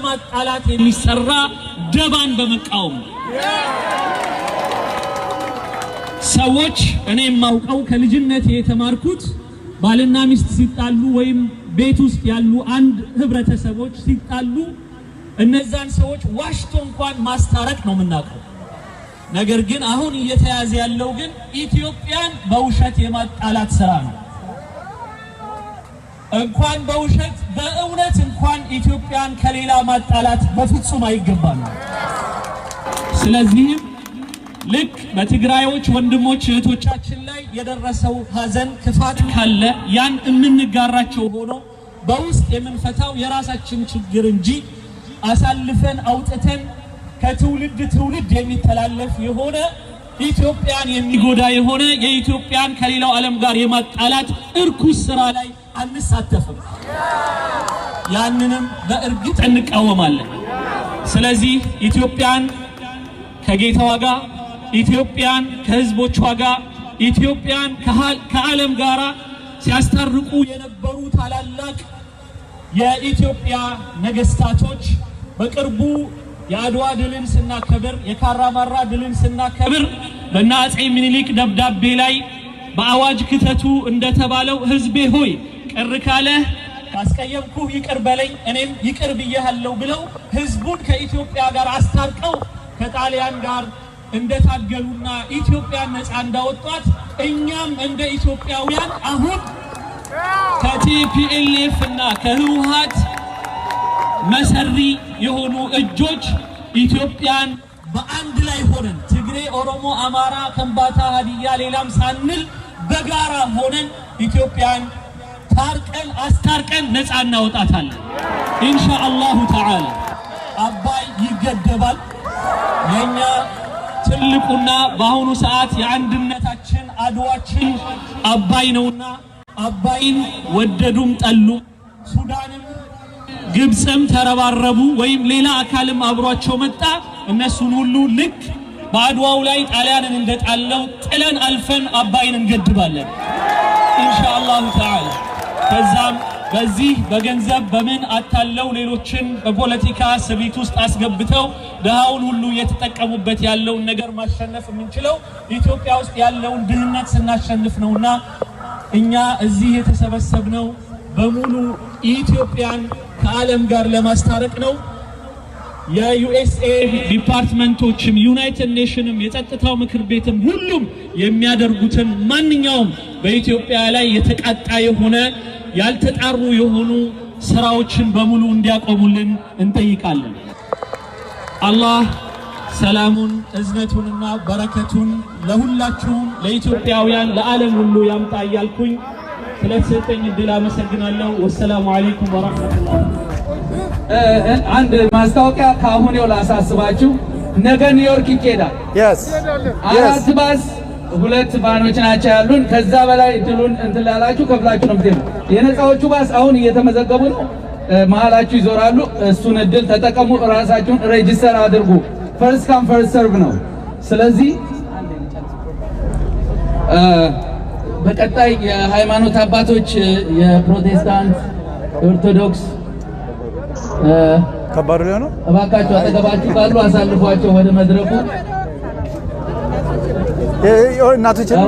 ማጣላት የሚሰራ ደባን በመቃወም ሰዎች እኔ ማውቀው ከልጅነቴ የተማርኩት ባልና ሚስት ሲጣሉ ወይም ቤት ውስጥ ያሉ አንድ ህብረተሰቦች ሲጣሉ እነዛን ሰዎች ዋሽቶ እንኳን ማስታረቅ ነው የምናውቀው። ነገር ግን አሁን እየተያዘ ያለው ግን ኢትዮጵያን በውሸት የማጣላት ስራ ነው። እንኳን በውሸት በእውነት እንኳን ኢትዮጵያን ከሌላ ማጣላት በፍጹም አይገባም። ስለዚህ ልክ በትግራዮች ወንድሞች እህቶቻችን ላይ የደረሰው ሀዘን ክፋት ካለ ያን እንንጋራቸው ሆኖ በውስጥ የምንፈታው የራሳችን ችግር እንጂ አሳልፈን አውጥተን ከትውልድ ትውልድ የሚተላለፍ የሆነ ኢትዮጵያን የሚጎዳ የሆነ የኢትዮጵያን ከሌላው ዓለም ጋር የማጣላት እርኩስ ስራ ላይ አንሳተፍም። ያንንም በእርግጥ እንቃወማለን። ስለዚህ ኢትዮጵያን ከጌታዋ ጋር ኢትዮጵያን ከህዝቦቿ ጋር ኢትዮጵያን ከዓለም ጋር ሲያስታርቁ የነበሩ ታላላቅ የኢትዮጵያ ነገስታቶች በቅርቡ የአድዋ ድልን ስናከብር የካራማራ ድልን ስናከብር በአፄ ምኒልክ ደብዳቤ ላይ በአዋጅ ክተቱ እንደተባለው ህዝቤ ሆይ ቅር ካለ ካስቀየምኩ ይቅር በለኝ እኔም ይቅር ብዬሃለሁ ብለው ህዝቡን ከኢትዮጵያ ጋር አስታርቀው ከጣሊያን ጋር እንደታገሉና ኢትዮጵያን ነፃ እንዳወጧት እኛም እንደ ኢትዮጵያውያን አሁን ከቲፒኤልኤፍ እና ከህወሓት መሰሪ የሆኑ እጆች ኢትዮጵያን በአንድ ላይ ሆነን ትግሬ፣ ኦሮሞ፣ አማራ፣ ከምባታ፣ ሀዲያ ሌላም ሳንል በጋራ ሆነን ኢትዮጵያን ታርቀን አስታርቀን ነፃ እናወጣታለን ኢንሻአላሁ ተዓላ። አባይ ይገደባል። የኛ ትልቁና በአሁኑ ሰዓት የአንድነታችን አድዋችን አባይ ነውና አባይን ወደዱም ጠሉ ሱዳንም ግብጽም ተረባረቡ ወይም ሌላ አካልም አብሯቸው መጣ እነሱን ሁሉ ልክ በአድዋው ላይ ጣሊያንን እንደጣለው ጥለን አልፈን አባይን እንገድባለን ኢንሻአላሁ ተዓላ። ከዛም በዚህ በገንዘብ በምን አታለው ሌሎችን በፖለቲካ ስቢት ውስጥ አስገብተው ደሃውን ሁሉ የተጠቀሙበት ያለውን ነገር ማሸነፍ የምንችለው ኢትዮጵያ ውስጥ ያለውን ድህነት ስናሸንፍ ነውና እኛ እዚህ የተሰበሰብነው በሙሉ ኢትዮጵያን ከዓለም ጋር ለማስታረቅ ነው። የዩኤስኤ ዲፓርትመንቶችም ዩናይትድ ኔሽንም የጸጥታው ምክር ቤትም ሁሉም የሚያደርጉትን ማንኛውም በኢትዮጵያ ላይ የተቃጣ የሆነ ያልተጣሩ የሆኑ ስራዎችን በሙሉ እንዲያቆሙልን እንጠይቃለን። አላህ ሰላሙን እዝነቱንና በረከቱን ለሁላችሁም ለኢትዮጵያውያን ለዓለም ሁሉ ያምጣ እያልኩኝ ስለተሰጠኝ እድል አመሰግናለሁ። ወሰላሙ አለይኩም ወራህመቱላህ። አንድ ማስታወቂያ ካሁን ይኸው ላሳስባችሁ፣ ነገ ኒውዮርክ ይኬዳል። አራት ባስ ሁለት ባኖች ናቸው ያሉን። ከዛ በላይ እድሉን እንትን ላላችሁ ከፍላችሁ ነው የምትሄዱ። የነፃዎቹ ባስ አሁን እየተመዘገቡ ነው፣ መሀላችሁ ይዞራሉ። እሱን እድል ተጠቀሙ። ራሳችሁን ሬጂስተር አድርጉ። ፈርስት ካም ፈርስት ሰርቭ ነው። ስለዚህ በቀጣይ የሃይማኖት አባቶች የፕሮቴስታንት የኦርቶዶክስ ከባድ ነው። እባካችሁ አጠገባችሁ ካሉ አሳልፏቸው ወደ መድረኩ። እናቶች ነው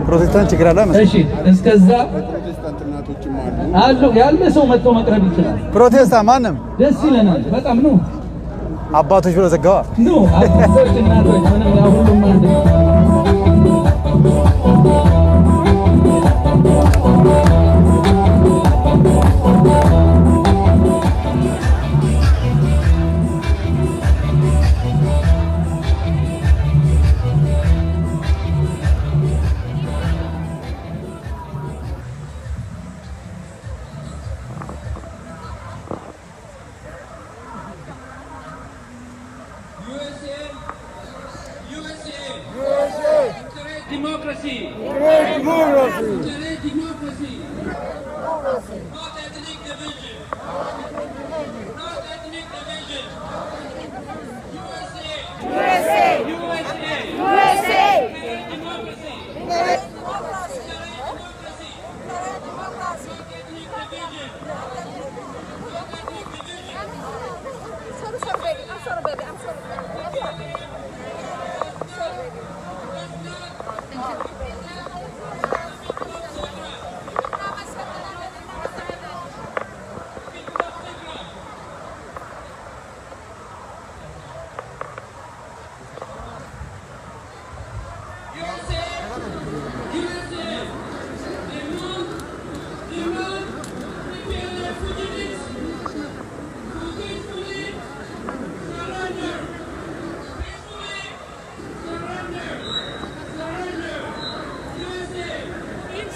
ፕሮቴስታንት ችግር አለ መሰለኝ። እሺ እስከዛ ፕሮቴስታንት እናቶችም አሉ። ያለ ሰው መጥቶ መቅረብ ይችላል። ፕሮቴስታንት ማንም ደስ ይለናል በጣም ነው። አባቶች ብሎ ዘጋዋ ነው አባቶች እናቶች ምንም ያው ሁሉም አንድ democracy. Democracy. Democracy. Not ethnic division.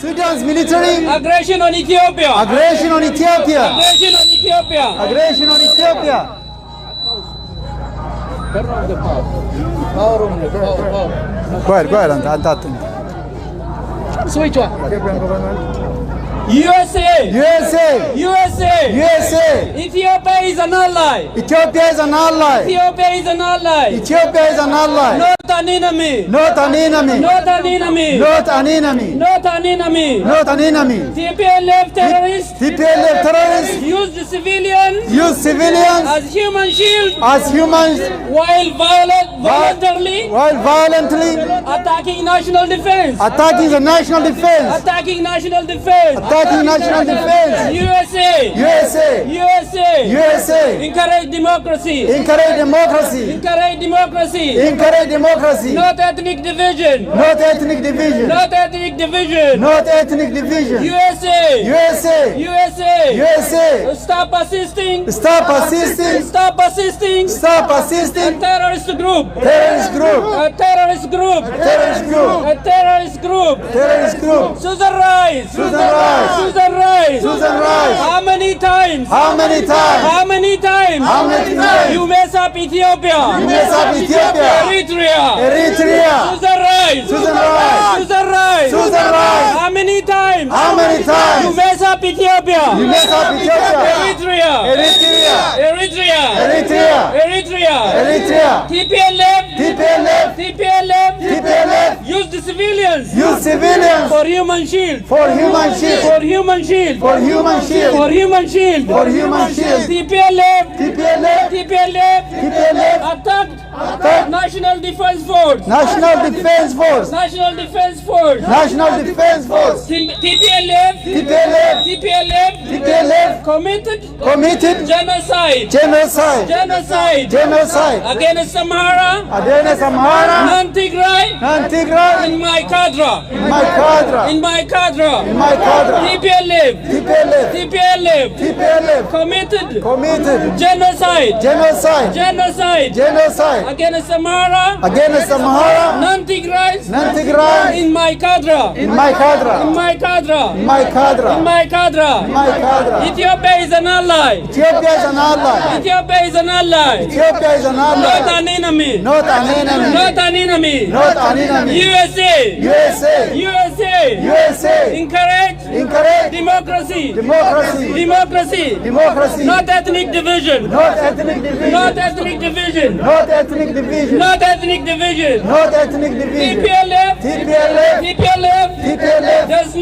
Sudan's military. Aggression on Ethiopia. Aggression on Ethiopia. Aggression on Ethiopia. Aggression on Ethiopia. Go ahead. Switch on. USA. Ethiopia is an ally. Ethiopia is an ally. Ethiopia is an ally. Ethiopia is an ally. Not an enemy. Not an enemy. Not an enemy. Not an enemy. Not an enemy. Not an enemy. TPLF terrorists. TPLF terrorists use the civilians. Use civilians as human shield. As humans. While violently attacking national defense. Attacking the national defense. Attacking national defense. Attacking national defense. USA. Encourage democracy. Encourage democracy. Encourage democracy. Encourage democracy. Not ethnic division. Not ethnic division. Not ethnic division. Not ethnic division. USA. Stop assisting. Stop assisting. Stop assisting. Stop assisting. A terrorist group. Terrorist group. A terrorist group. Terrorist group. A terrorist group. Terrorist group. Susan Rice. Susan Rice. Susan Rice. Susan Rice. How many times? How many times? How many times? How many times? You mess up Ethiopia. You mess up Ethiopia. Eritrea. Eritrea. Susan Rice. Susan Rice. Susan Rice. Susan Rice. How many times? How many times? You mess up Ethiopia. You mess up Ethiopia. Eritrea. Eritrea. Eritrea. Eritrea. Eritrea. Eritrea. TPLF. TPLF. TPLF. TPLF. Use the civilians. Use civilians. For human shield. For human shield. For human shield. For human shield. For human shield. For human shield. TPLF. TPLF. TPLF. TPLF. Attacked National Defense Force. National Defense Force. National Defense Force. National Defense Force. TPLF. TPLF. TPLF. TPLF. Committed genocide. Genocide. Genocide. Genocide. Against Amhara. Against Amhara. Non-Tigray. Non-Tigray. In my cadre. In my cadre. In my cadre. In my cadre. TPLF. TPLF. TPLF. TPLF. Committed genocide. Genocide. Genocide. Genocide. Against Amhara. Against Amhara. Non-Tigray. Non-Tigray. In my cadre. In my cadre. In my cadre. In my cadre. In my cadre. In my cadre. Ethiopia is an ally. Ethiopia is an ally. Ethiopia is an ally. Ethiopia is an ally. Not an enemy. Not an enemy. Not an enemy. Not an enemy. USA. USA. USA. USA. Encourage democracy. Democracy. Democracy. Democracy. Not ethnic division. Not ethnic division. Not ethnic division. Not ethnic division. Not ethnic division. Not ethnic division. TPLF. TPLF. TPLF. TPLF. Does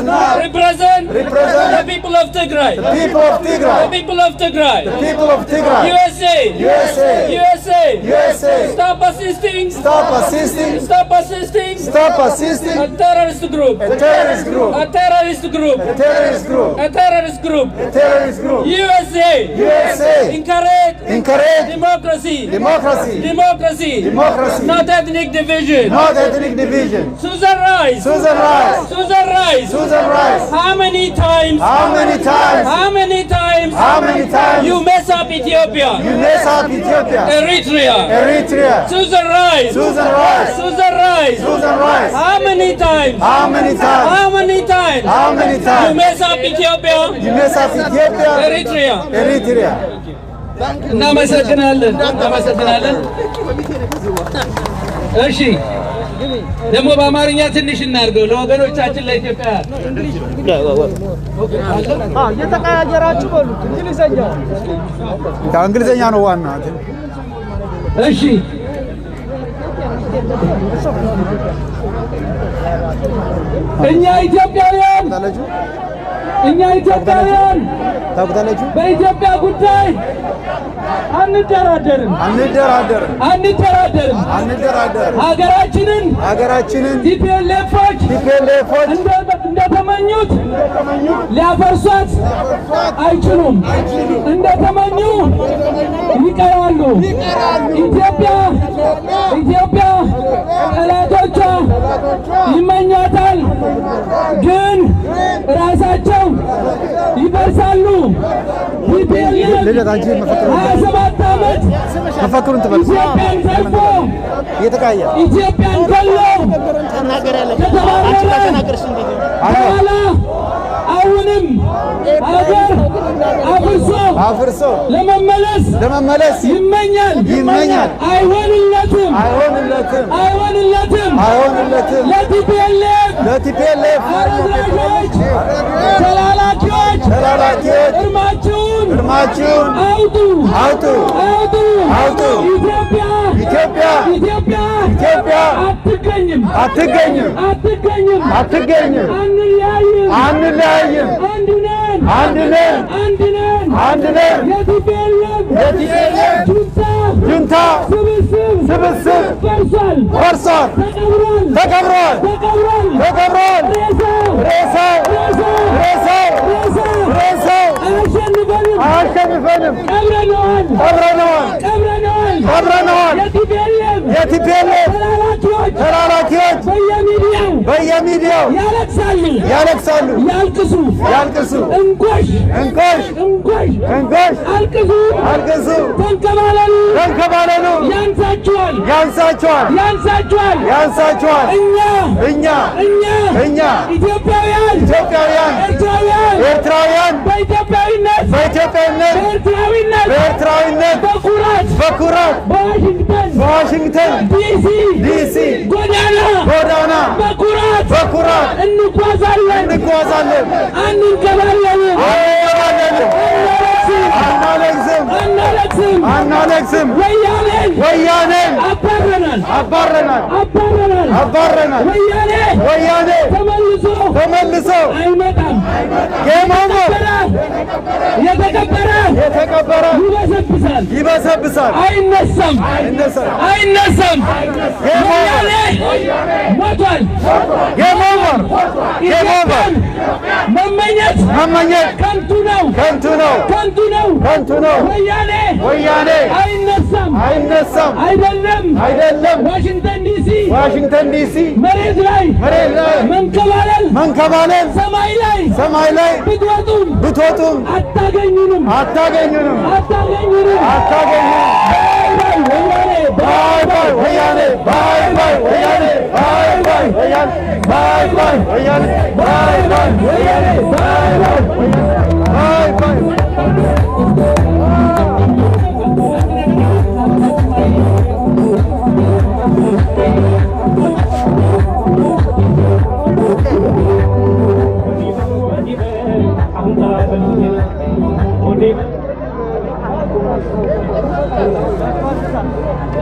not represent the people of Tigray. The people of Tigray. The people of Tigray. The people of Tigray. USA. USA. USA. USA. Stop assisting. Stop assisting. Stop assisting. Stop assisting. A terrorist group. A terrorist group. A terrorist group. A terrorist group. A terrorist group. A terrorist group. USA. USA. Encourage democracy. Democracy. Democracy. Democracy. Not ethnic division. Not ethnic division. Susan Rice. Susan Rice. Susan Rice. Susan Rice. How many times? How many times? How many times? How many times? You mess up Ethiopia. You mess up Ethiopia. Eritrea. Eritrea. Susan Rice. Susan Rice. Susan Rice. Susan Rice. How many times? How many times? How many times? How many You times? mess up Ethiopia. You mess up Ethiopia. Eritrea. Eritrea. እናመሰግናለን። እሺ ደግሞ በአማርኛ ትንሽ እናድርገው ለወገኖቻችን ለኢትዮጵያ የተቀያየራችሁ በሉት እንግሊዘኛ እንግሊዘኛ ነው ዋና። እሺ እኛ ኢትዮጵያውያን ታውቁታላችሁ በኢትዮጵያ ጉዳይ አንደራደርም። ሀገራችንን ቲፒኤልኤፎች እንደተመኙት ሊያፈርሷት አይችሉም። እንደተመኙ ይቀራሉ። ኢትዮጵያ ጠላቶቿ ይመኛታል፣ ግን ራሳቸው ይፈርሳሉ። ቲፒኤልኤፍ ልደት አንቺ መፈክሩን ትበል እየተቃየ ኢትዮጵያን ገሎ አሁንም አገር አፍርሶ ለመመለስ ይመኛል። አይሆንለትም ለቲፒኤልኤፍ ተላላኪዎች እርማችሁን አውጡ። ኢትዮጵያ አትገኝም። አንለያይም። አንድ ነን። የቲፒኤልኤፍ ጁንታ ስብስብ ፈርሷል። ተቀብሯል። ሬሳው አያሸንፈንም። ቀብረነዋል። የቲፒኤልኤፍ ተላላኪዎች በየሚዲያው ያለቅሳሉ። ያልቅሱ። እንቆሽ አልቅሱ። ተንከባለሉ። ያንሳቸዋል። እኛ ኢትዮጵያውያን ኤርትራውያን በኤርትራዊነት በኩራት በዋሽንግተን ዲሲ ጎዳና በኩራት እንጓዛለን። አናለቅስም። ወያኔን አባረናል። ወያኔ ተመልሶ አይመጣም። የተቀበረ ይበሰብሳል። አይነሳም። ወያኔ ሞቷል። መመኘት ከንቱ ነው። ወያኔ አይነሳም። አይደለም ዋሽንግተን ዲሲ መሬት ላይ መንከባለል ሰማይ ላይ ብትወጡም አታገኙንም። ባይ ወያኔ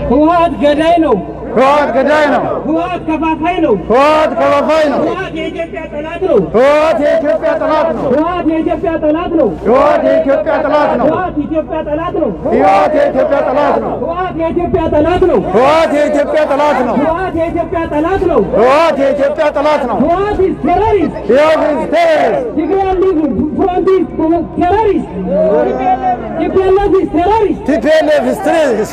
ህወሓት ገዳይ ነው። ህወሓት ከፋፋይ ነው። ህወሓት የኢትዮጵያ ጠላት ነው። ህወሓት የኢትዮጵያ ጠላት ነው። ህወሓት የኢትዮጵያ ጠላት ነው። ህወሓት የኢትዮጵያ ጠላት ነው። ህወሓት የኢትዮጵያ ጠላት ነው። ህወሓት የኢትዮጵያ ጠላት ነው። ህወሓት የኢትዮጵያ ጠላት ነው። ህወሓት የኢትዮጵያ ጠላት ነው። ህወሓት የኢትዮጵያ ጠላት ነው። ህወሓት የኢትዮጵያ ጠላት ነው። ህወሓት is terrorist. TPLF is terrorist.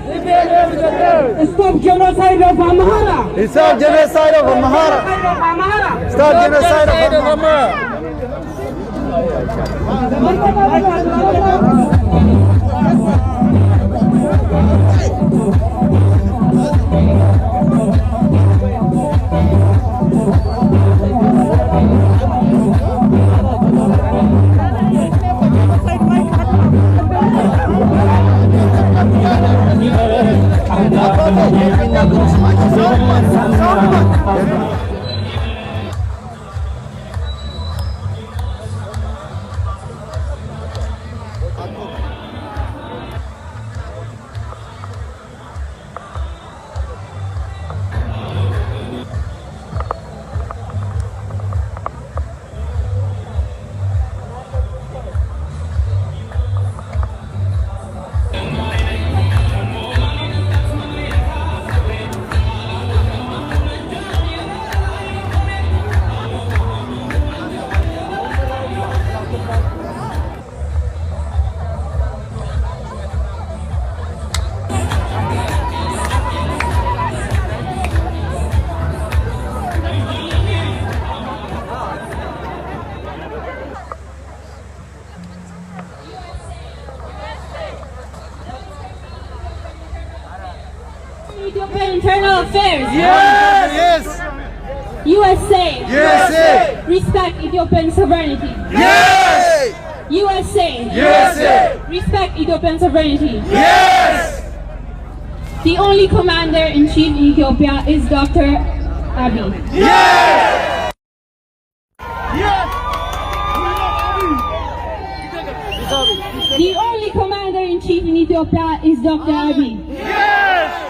TPLF is terrorist. Stop genocide of Amhara. Stop genocide of Amhara. Stop genocide of Amhara. Ethiopian internal affairs. Yes. USA. USA. Respect Ethiopian sovereignty. Yes. USA. USA. Respect Ethiopian sovereignty. Yes. The only commander-in-chief in Ethiopia is Dr. Abiy. Yes. The only commander-in-chief in Ethiopia is Dr. Abiy. Yes.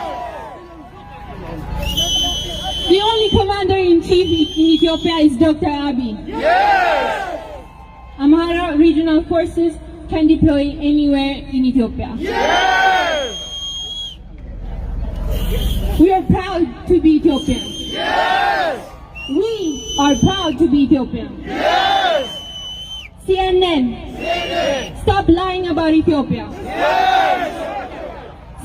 The only commander-in-chief in Ethiopia is Dr. Abiy. Yes. Amhara regional forces can deploy anywhere in Ethiopia. Yes. We are proud to be Ethiopian. Yes. We are proud to be Ethiopian. Yes. CNN, stop lying about Ethiopia. Yes.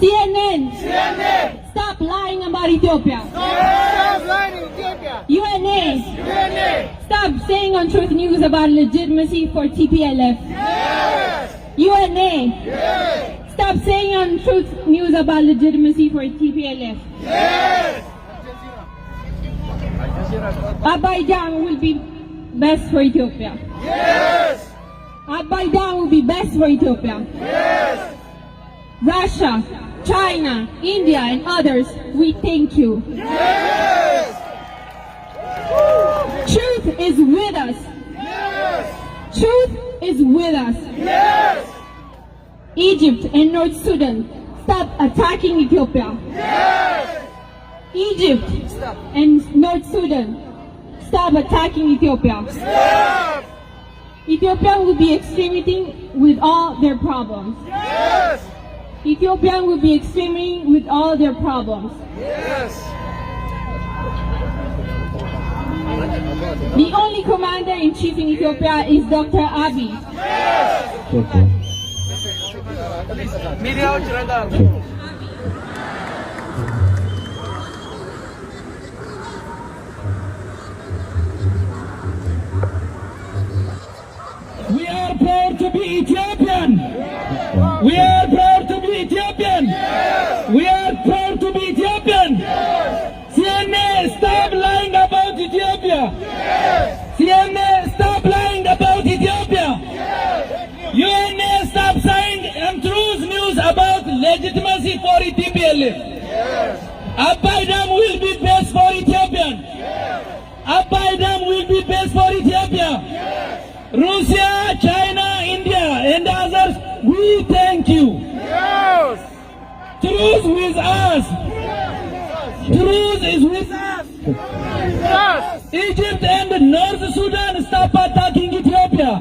CNN, CNN. stop lying about Ethiopia. Stop lying in Ethiopia. UNA, UNA. stop saying untruth news about legitimacy for TPLF. Yes. UNA, Yes. stop saying untruth news about legitimacy for TPLF. Yes. Abai Dam will be best for Ethiopia. Yes. Abai Dam will be best for Ethiopia. Yes. Russia, China, India and others, we thank you. Yes. Truth is with us. Yes. Truth is with us. Yes. Egypt and North Sudan, stop attacking Ethiopia. Yes. Egypt and North Sudan, stop attacking Ethiopia. Stop. Ethiopia will be experiencing with all their problems. Yes. Ethiopia will be experiencing with all their problems. Yes. The only commander-in-chief in Ethiopia is Dr. Abiy. We are proud to be Ethiopian. We are proud to be Ethiopian. We are proud to be Ethiopian. CNN, stop lying about Ethiopia. CNN, stop lying about Ethiopia. UNA, stop saying untruth news about legitimacy for Ethiopia. Abai Dam will be best for Ethiopian. Abai Dam will be best for Ethiopia. Russia, China, India and others, we thank you. Yes. Truth with us. Truth is with us. Yes. Egypt and North Sudan, stop attacking Ethiopia.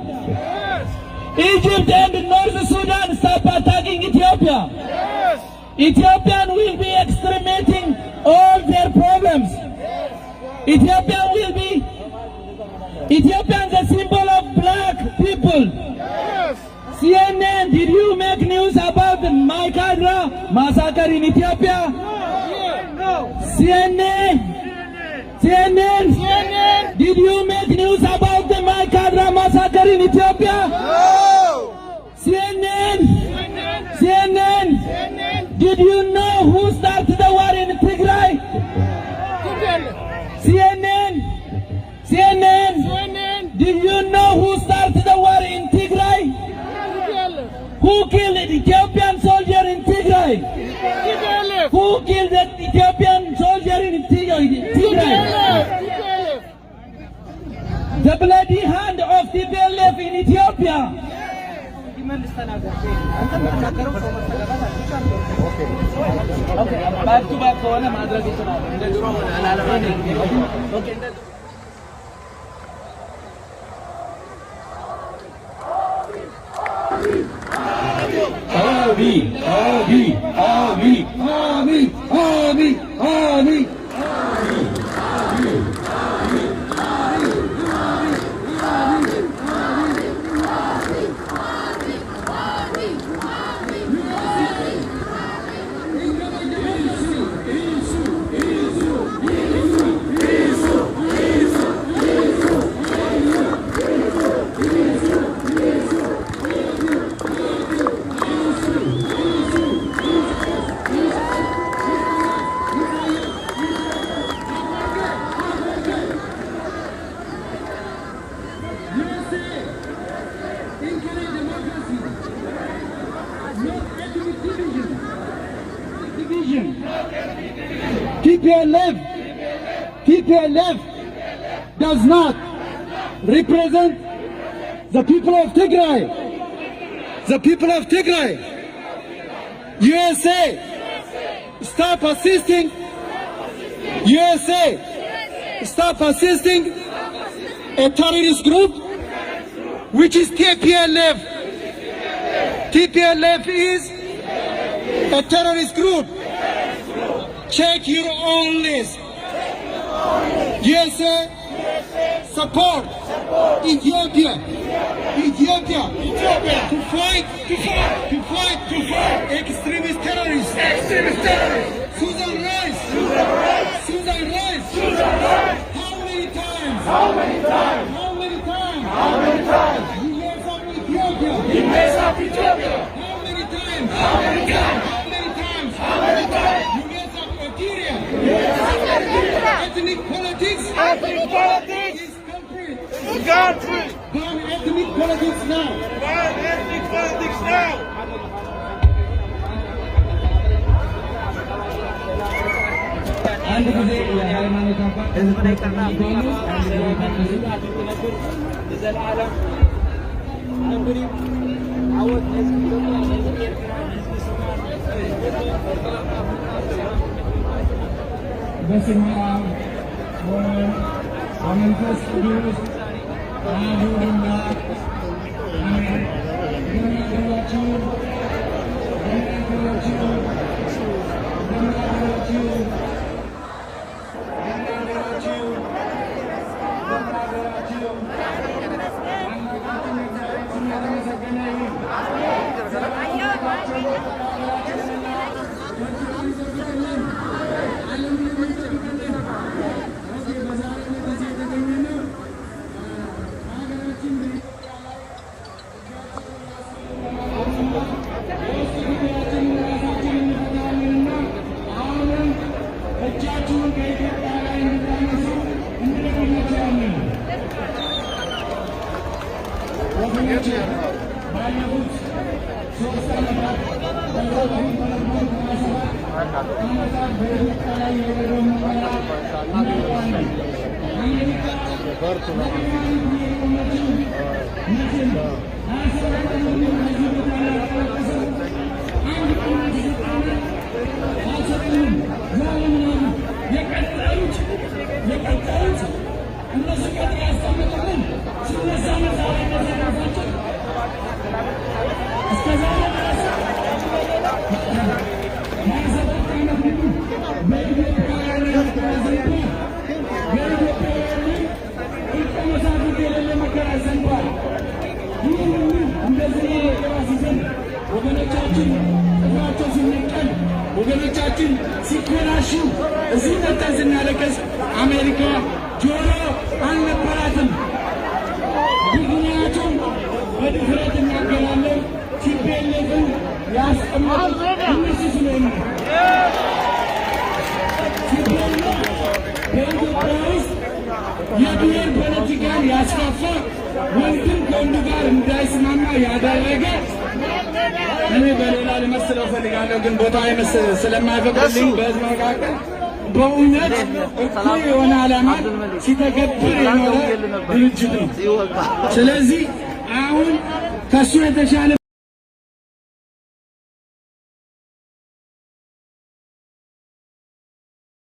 Egypt and North Sudan, stop attacking Ethiopia. Yes. Ethiopian will be exterminating all their problems. Ethiopian will be Ethiopian, the symbol of black people. Yes. CNN, did you make news about the Maikadra massacre in Ethiopia? No. CNN, did you make news about the Maikadra massacre in Ethiopia? No. CNN, did you know who started the war in Tigray? CNN, did you know who started the war in Tigray? Who killed the Ethiopian soldier in Tigray? Who killed the Ethiopian soldier in Tigray? The bloody hand of TPLF in Ethiopia. Back to back ከሆነ ማድረግ ይችላል። እንደ ድሮ TPLF does not represent the people of Tigray. The people of Tigray. USA, stop assisting. USA, stop assisting a terrorist group, which is TPLF. TPLF is a terrorist group. Check your own list. USA, support Ethiopia to fight extremist terrorists. Sudan Rice. How many times? You mess up Ethiopia. How many times? You mess up Eritrea. Ethnic politics is complete. Ban ethnic politics now. አንድ ጊዜ የሃይማኖት አባት ህዝብ ላይ ተናግረው ዘላለም እንግዲህ አወት ህዝብ በስመ አብ ወወልድ ወመንፈስ ቅዱስ አሐዱ አምላክ አሜን። ወገኖቻችን ሲኮላሹ እዚህ መጣን ስናለቅስ አሜሪካ ጆሮ አልነበራትም። ምክንያቱም በድፍረት እናገራለን ሲፔሌፍን ያስቀመጡት እነሱ ስለሆኑ ሲፔሌፍ በኢትዮጵያ ውስጥ የብሔር ፖለቲካን ያስፋፋ ወንድም ከወንዱ ጋር እንዳይስማማ ያደረገ እኔ በሌላ ልመስለው ፈልጋለሁ፣ ግን ቦታ ስለማይፈቅድልኝ በህዝብ መካከል በእውነት እኩል የሆነ ዓላማ ሲተገብር የኖረ ድርጅት ነው። ስለዚህ አሁን ከሱ የተሻለ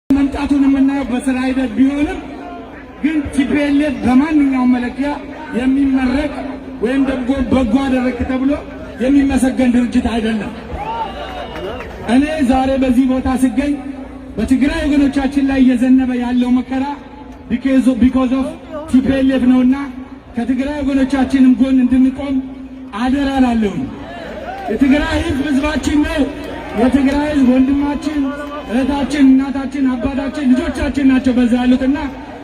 መምጣቱን የምናየው በስራ ሂደት ቢሆንም ግን ቲፒኤልኤፍ በማንኛውም መለኪያ የሚመረቅ ወይም ደግሞ በጎ አደረክ ተብሎ የሚመሰገን ድርጅት አይደለም። እኔ ዛሬ በዚህ ቦታ ስገኝ በትግራይ ወገኖቻችን ላይ እየዘነበ ያለው መከራ because of ቲፒኤልኤፍ ነውና ከትግራይ ወገኖቻችንም ጎን እንድንቆም አደራ እላለሁ። የትግራይ ህዝብ ህዝባችን ነው። የትግራይ ህዝብ ወንድማችን፣ እህታችን፣ እናታችን፣ አባታችን፣ ልጆቻችን ናቸው በዛ ያሉትና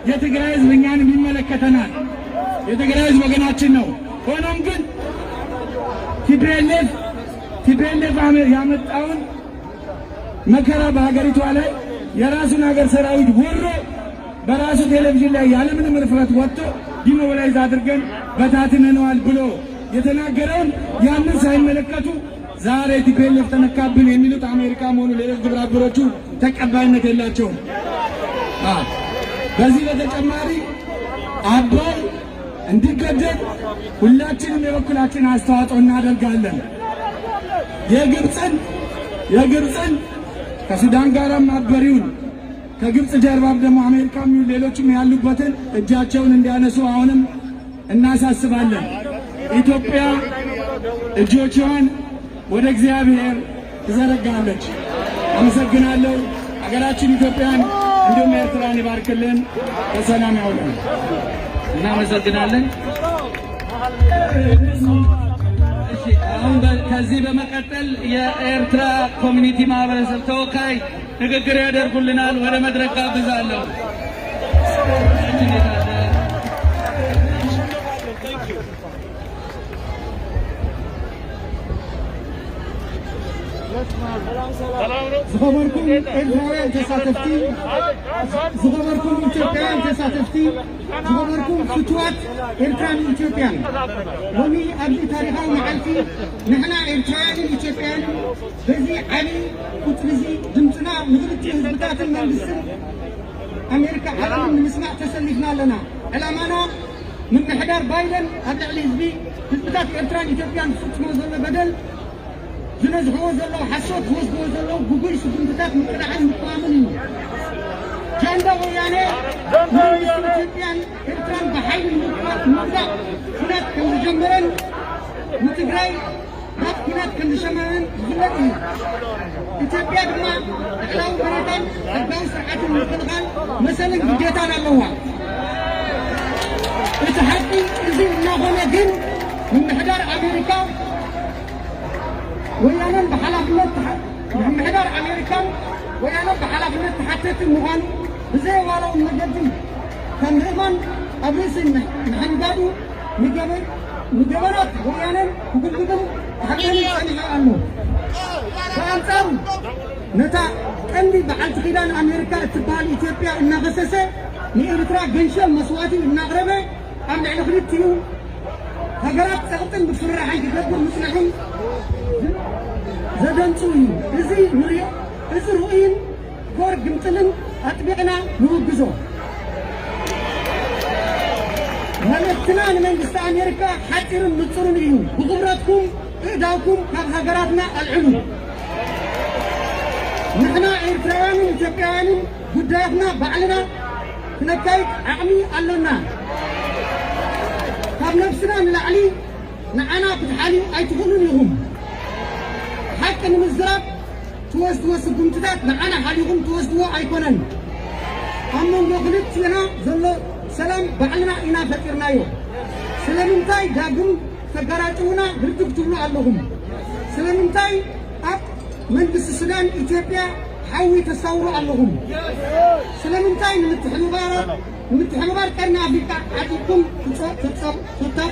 የትግራይ ህዝብ እኛንም ይመለከተናል። የትግራይ ህዝብ ወገናችን ነው። ሆኖም ግን ቲፒኤልኤፍ ያመጣውን መከራ በሀገሪቷ ላይ የራሱን ሀገር ሰራዊት ወሮ በራሱ ቴሌቪዥን ላይ ያለምንም ርፍረት ወጥቶ ዲሞቢላይዝ አድርገን በታትነነዋል ብሎ የተናገረውን ያንን ሳይመለከቱ ዛሬ ቲፒኤልኤፍ ተነካብን የሚሉት አሜሪካ ሆኑ ሌሎች ግብረ አበሮቹ ተቀባይነት የላቸውም። በዚህ በተጨማሪ አባይ እንዲገደብ ሁላችንም የበኩላችን አስተዋጽኦ እናደርጋለን። የግብፅን ከሱዳን ጋር ማበሪውን ከግብፅ ጀርባም ደግሞ አሜሪካም ሌሎችም ያሉበትን እጃቸውን እንዲያነሱ አሁንም እናሳስባለን። ኢትዮጵያ እጆቿን ወደ እግዚአብሔር ትዘረጋለች። አመሰግናለሁ። ሀገራችን ኢትዮጵያን እንዲሁም ኤርትራን ይባርክልን፣ በሰላም ያውለን። እናመሰግናለን። አሁን ከዚህ በመቀጠል የኤርትራ ኮሚኒቲ ማህበረሰብ ተወካይ ንግግር ያደርጉልናል። ወደ መድረክ ጋብዛለሁ። ዝኸበርኩም ኤርትራውያን ተሳተፍቲ፣ ዝኸበርኩም ኢትዮጵያውያን ተሳተፍቲ፣ ዝኸበርኩም ፍትዋት ኤርትራን ኢትዮጵያን ሎሚ ኣብዚ ታሪኻዊ መዓልቲ ንሕና ኤርትራውያንን ኢትዮጵያውያንን በዚ ዓብዪ ቁፅሪ እዚ ድምፅና ንክልቲኡ ህዝብታትን መንግስትን ኣሜሪካ ዓለምን ንምስማዕ ተሰሊፍና ኣለና። ዕላማና ምምሕዳር ባይደን ኣብ ልዕሊ ህዝብታት ኤርትራን ኢትዮጵያን ዝፍፅሞ ዘሎ በደል ዝነዝሕዎ ዘሎ ሓሶት ዝወስድዎ ዘሎ ጉጉይ ስጉምትታት ምቅዳሕን ምቅማምን እዩ። ጃንዳ ወያነ መንግስቲ ኢትዮጵያን ኤርትራን ብሓይሊ ንምውዳቕ ኩናት ከም ዝጀመረን ንትግራይ ናብ ኩናት ከም ዝሸመረን ዝፍለጥ እዩ። ኢትዮጵያ ድማ ልዕላዊ መሬታን ሕጋዊ ስርዓትን ምክልኻል መሰልን ግዴታን ኣለዋ። እቲ ሓቂ እዚ እናኾነ ግን ምምሕዳር ኣሜሪካ ወያነን በኃላፊነት ምምሕዳር ኣሜሪካን ወያነን በኃላፊነት ተሓተት ምዃኑ ብዘይዋለው መገዲ ከም ርእማን ኣብ ርእሲ ንሕንጋዱ ንገበናት ወያነን ክግልግልን ተሓገንን ጸኒሑ ኣሎ። ብኣንጻሩ ነታ ቀንዲ በዓልቲ ኺዳን ኣሜሪካ እትበሃል ኢትዮጵያ እናኸሰሰ ንኤርትራ ገንሸል መስዋዕቲ እናቕረበ ኣብ ልዕሊ ክልቲኡ ሃገራት ፀቕጥን ብፍራሕን ክገብር ምጽንሑን ዘደንጹ እዩ። እዚ ርኡይን ጎር ግምጥልን ኣጥቢዕና ንውግዞ። መልእኽትና ንመንግስቲ ኣሜሪካ ሓፂርን ንጹርን እዩ። ብኽብረትኩም እእዳውኩም ካብ ሃገራትና ኣልዕሉ። ንሕና ኤርትራውያንን ኢትዮጵያውያንን ጉዳያትና ባዕልና ክነካይድ ዓቕሚ ኣለና። ካብ ነፍስና ንላዕሊ ንዓና ክትሓልዩ ኣይትኽእሉን ኢኹም። ሓቂ ንምዝራብ ትወስድዎ ስጉምትታት ንዓና ሓሊኹም ትወስድዎ ኣይኮነን። ኣብ መንጎ ክልቲና ዘሎ ሰላም ባዕልና ኢና ፈጢርናዮ። ስለምንታይ ዳግም ተጋራጭውና ርድግ ትብሉ ኣለኹም? ስለምንታይ ኣብ መንግስቲ ሱዳን ኢትዮጵያ ሓዊ ተሳውሩ ኣለኹም? ስለምንታይ ንምትሕብባር ቀርኒ ኣፍሪካ ዓጢኩም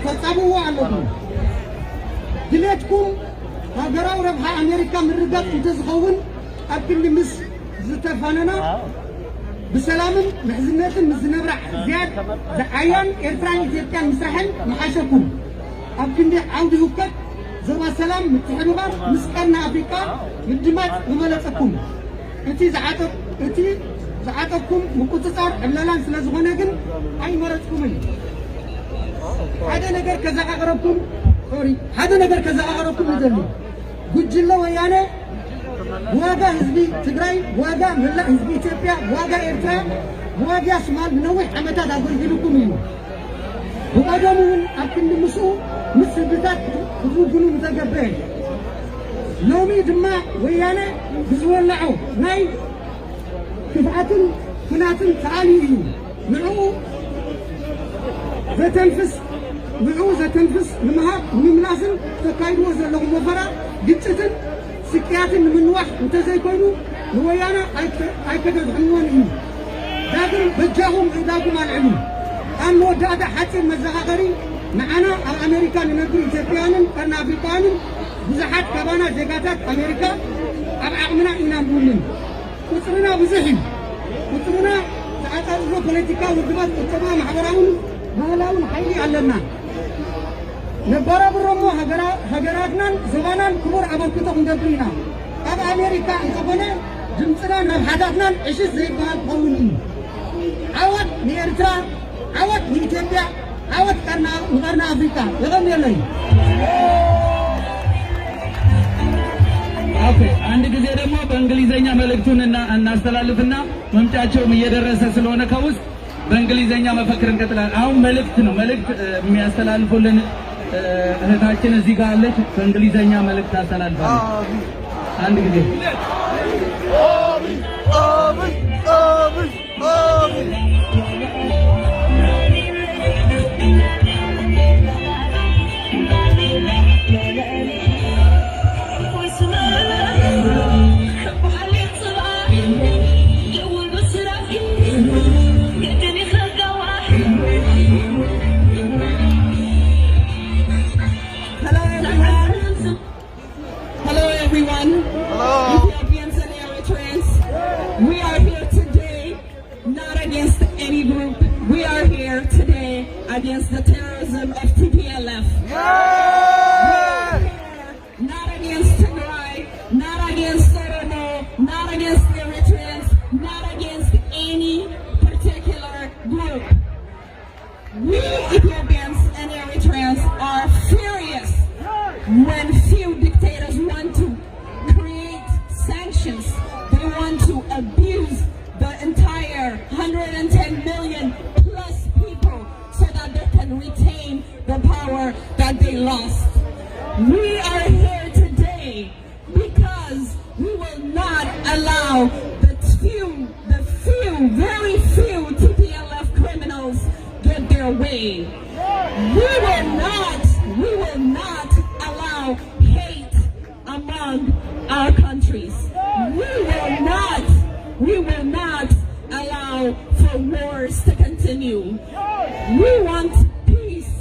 ተጻብዎ ኣለኹም? ድሌትኩም ሃገራዊ ረብሓ ኣሜሪካ ምርጋፅ እንተዝኸውን ኣብ ክንዲ ምስ ዝተፋነና ብሰላምን ምሕዝነትን ምስ ዝነብራ ዝያድ ዝዓያን ኤርትራን ኢትዮጵያን ምስራሕን መሓሸኩም። ኣብ ክንዲ ዓውዲ ህውከት ዞባ ሰላም ምትሕብባር ምስ ቀርኒ ኣፍሪካ ምድማፅ ዝበለፀኩም። እቲ ዝዓጠኩም ምቁፅፃር ዕብለላን ስለ ዝኾነ ግን ኣይመረፅኩምን። ሓደ ነገር ከዘቃቀረብኩም ይደሊ ጉጅለ ወያነ ዋጋ ህዝቢ ትግራይ፣ ዋጋ መላእ ህዝቢ ኢትዮጵያ፣ ዋጋ ኤርትራ፣ ዋጋ ሶማል ንነዊሕ ዓመታት ኣገልጊልኩም እዩ። ብቀደሙ እውን ኣብ ክንዲ ምስኡ ምስ ህዝብታት ክውግኑ ዝተገብአ ሎሚ ድማ ወያነ ብዝወልዖ ናይ ክፍኣትን ኩናትን ተኣልዩ እዩ። ንዕኡ ዘተንፍስ ንምሃብ ንምምላስን ተካይድዎ ዘለኹም ወፈራ ግጭትን ስቅያትን ንምንዋሕ እንተዘይኮይኑ ንወያነ ኣይከተዝሕምዎን እዩ። ዳግም በጃኹም እዳኩም ኣልዕሉ። ኣብ መወዳእታ ሓፂር መዘኻኸሪ ንዓና ኣብ ኣሜሪካ ንነብሩ ኢትዮጵያውያንን ቀርኒ ኣፍሪካውያንን ብዙሓት ካባና ዜጋታት ኣሜሪካ ኣብ ዓቕምና ኢና ንብልን። ቁፅርና ብዙሕ እዩ። ቁፅርና ተዓፃፅሮ ፖለቲካ ውድባት ቁጠባ ማሕበራውን ባህላውን ሓይሊ ኣለና። نبرة برمو هجراتنا زمانا كبر عبركتهم دبرينا أب أمريكا انتبهنا جمسنا نبحثاتنا إيش زي بعض قومين عود نيرترا عود نيتيبيا عود كرنا أفريقيا يغني لي አንድ ጊዜ ደግሞ በእንግሊዘኛ መልእክቱን እናስተላልፍና መምጫቸውም እየደረሰ ስለሆነ ከውስጥ በእንግሊዘኛ መፈክር እንቀጥላለን። አሁን መልእክት ነው። መልእክት የሚያስተላልፉልን እህታችን እዚህ ጋር አለች። በእንግሊዘኛ መልእክት ታስተላልፋለች። አንድ ጊዜ Ethiopians and Eritreans, we are here today not against any group. We are here today against the terrorism of TPLF. We are here not against Tigray, not against Oromo, not against Eritreans, not against any particular group. We Ethiopians and Eritreans are furious when few dictators want to sanctions. They want to abuse the entire 110 million plus people so that they can retain the power that they lost. We are here today because we will not allow the very few TPLF criminals get their way. We will not allow hate among our countries. We will not allow for wars to continue. We want peace.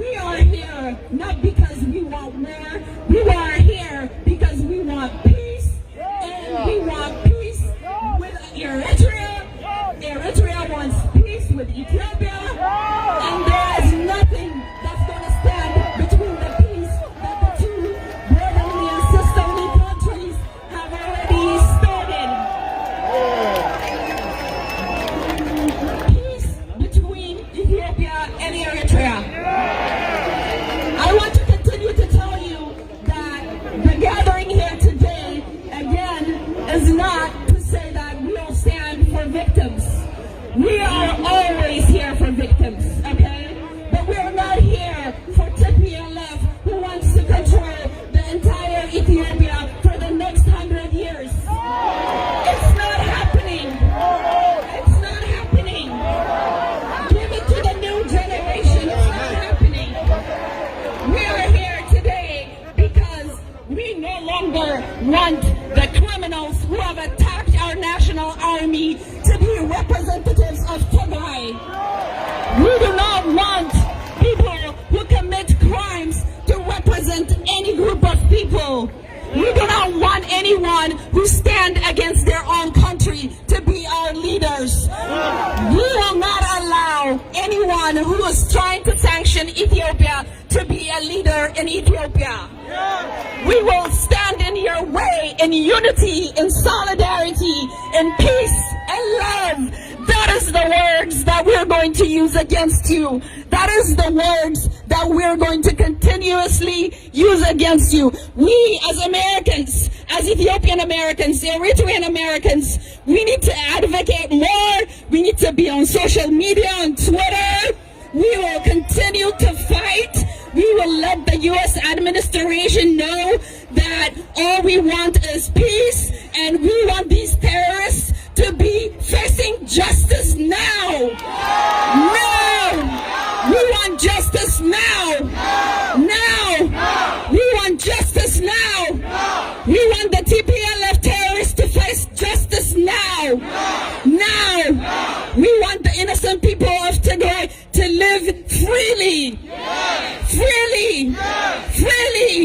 We are here not because we want war. We are here because we want peace. And we want peace with Eritrea. Eritrea wants peace with Ethiopia. And there is nothing that's going to stand between the peace that the two brotherly and sisterly countries have already started. Peace between Ethiopia and Eritrea. I want to continue to tell you that the gathering here today, again, is not to say that we don't stand for victims. We are always here for victims, okay? But we are not here for TPLF who wants to control the entire Ethiopia for the next 100 years. It's not happening. It's not happening. Give it to the new generation. It's not happening. We are here today because we no longer want the criminals who have attacked our national army to be representatives of Tigray. We do not want people who commit crimes to represent any group of people. We do not want anyone who stand against their own country to be our leaders. We will not allow anyone who is trying to sanction Ethiopia to be a leader in Ethiopia. We will stand in your way in unity, in solidarity, in peace and love. That is the words that we're going to use against you. That is the words that we're going to continuously use against you. We as Americans, as Ethiopian Americans, Eritrean Americans, we need to advocate more. We need to be on social media, on Twitter. We will continue to fight. We will let the U.S. administration know that all we want is peace, and we want these terrorists to be facing justice now. Now! We want justice now! Now! We want justice now! We want the TPLF terrorists to face justice now! Now! We want the innocent people of Tigray to live freely! Freely! Freely!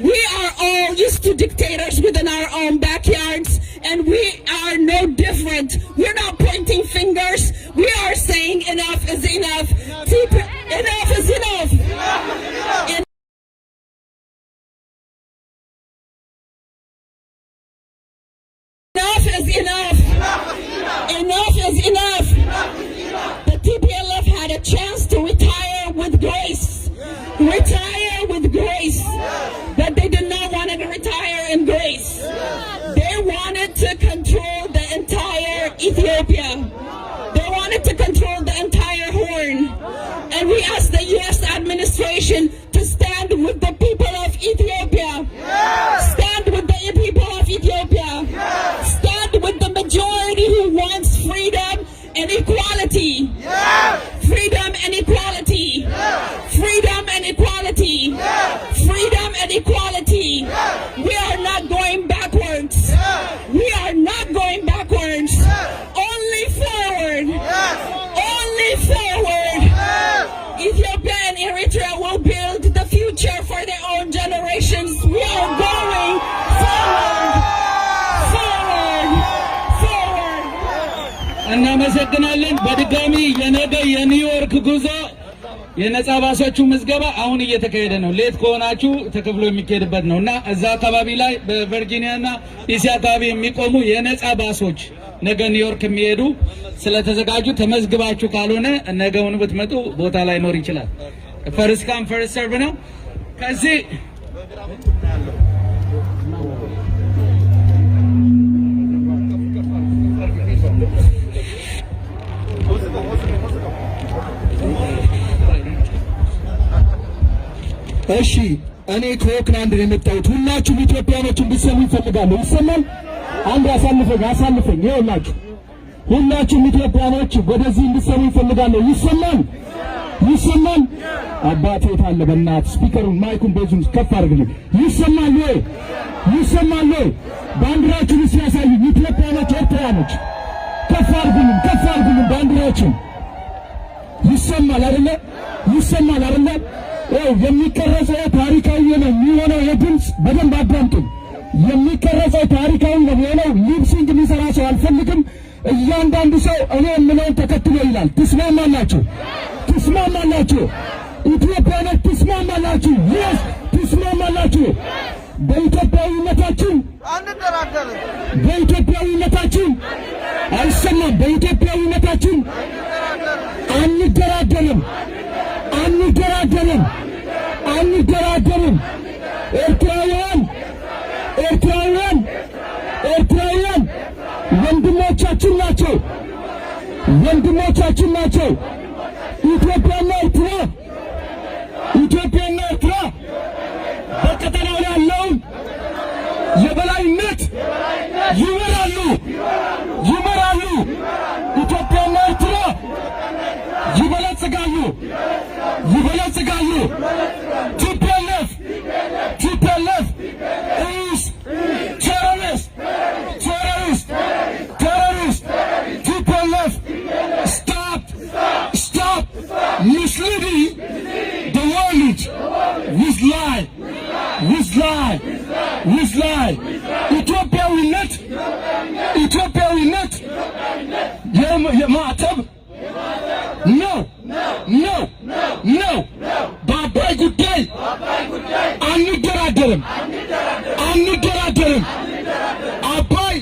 We are all used to dictators within our own backyards, and we are no different. We're not pointing fingers. We are saying enough is enough. Enough is enough. is enough. Enough is enough. The TPLF had a chance to retire with grace. Retire with grace. But they did not want to retire in grace. They wanted to control the entire Ethiopia. They wanted to control the entire Horn. And we asked the U.S. administration to stand with the people of Ethiopia. Stand with the people of Ethiopia. Stand with the majority who wants freedom and equality. Freedom and equality. Freedom and equality. Freedom and equality. We are not going backwards. We are not going backwards. Only forward. Only forward. Ethiopia and Eritrea will build the future for their own generations. We are going forward. Forward. Forward. እናመሰግናለን። በድጋሚ የነገ የኒውዮርክ ጉዞ የነጻ ባሶቹ ምዝገባ አሁን እየተካሄደ ነው። ሌት ከሆናችሁ ተከፍሎ የሚካሄድበት ነውና እዛ አካባቢ ላይ በቨርጂኒያና ዲሲ አካባቢ የሚቆሙ የነጻ ባሶች ነገ ኒውዮርክ የሚሄዱ ስለተዘጋጁ ተመዝግባችሁ ካልሆነ ነገውን ብትመጡ ቦታ ላይ ኖር ይችላል። ፈርስት ካም ፈርስት ሰርቭ ነው። ከዚህ እሺ እኔ ከኦክላንድ ነው የመጣሁት። ሁላችሁም ኢትዮጵያኖች እንድትሰሙ ይፈልጋሉ። ይሰማል? አንድ አሳልፈኝ ይኸውላችሁ፣ ሁላችሁም ኢትዮጵያኖች ወደዚህ እንድትሰሙ ይፈልጋሉ። ይሰማል? ይሰማል? አባቴ ታለ በእናትህ ስፒከሩን ማይኩን በዙን ከፍ አድርግልኝ። ይሰማል ወይ? ይሰማል ወይ? ባንዲራችሁን ሲያሳዩ ኢትዮጵያኖች፣ ኤርትራኖች ከፍ አድርጉልን ባንዲራችሁን። ይሰማል አይደለ? ይሰማል አይደለ? የሚቀረጸው ታሪካዊ ነው የሚሆነው። የድምጽ በደንብ አዳምጡ። የሚቀረጸው ታሪካዊ ነው የሚሆነው። ሊፕሲንግ የሚሰራ ሰው አልፈልግም። እያንዳንዱ ሰው እኔ የምለውን ተከትሎ ይላል። ትስማማላችሁ? ትስማማላችሁ? ኢትዮጵያኖች ትስማማላችሁ? ይስ ትስማማላችሁ? በኢትዮጵያዊነታችን አንደራደርም። በኢትዮጵያዊነታችን አይሰማም። በኢትዮጵያዊነታችን አንደራደርም። አንደራደርም። ኤርትራውያን ወንድሞቻችን ናቸው። ኢትዮጵያና ኤርትራ በቀጠናው ያለውን የበላይነት ይመራሉ። ኢትዮጵያና ኤርትራ ይበለጽጋሉ። TPLF is terrorist. TPLF, stop misleading the world with lie. ኢትዮጵያዊነት የማዕተብ ነው። በአባይ ጉዳይ አንደራደርም። አባይ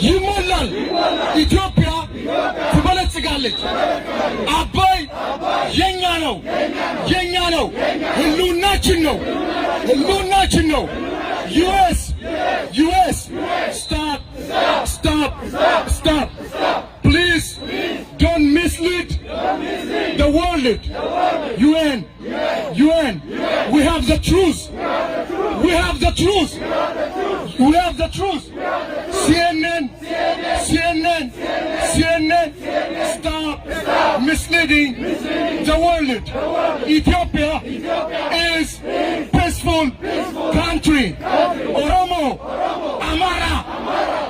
ይሞላል። ኢትዮጵያ ትበለጽጋለች። አባይ የኛ ነው። ህልውናችን ነው። US, stop. Please don't mislead the world. UN, we have the truth. CNN, stop misleading the world. Ethiopia is peaceful country. Oromo, Amara,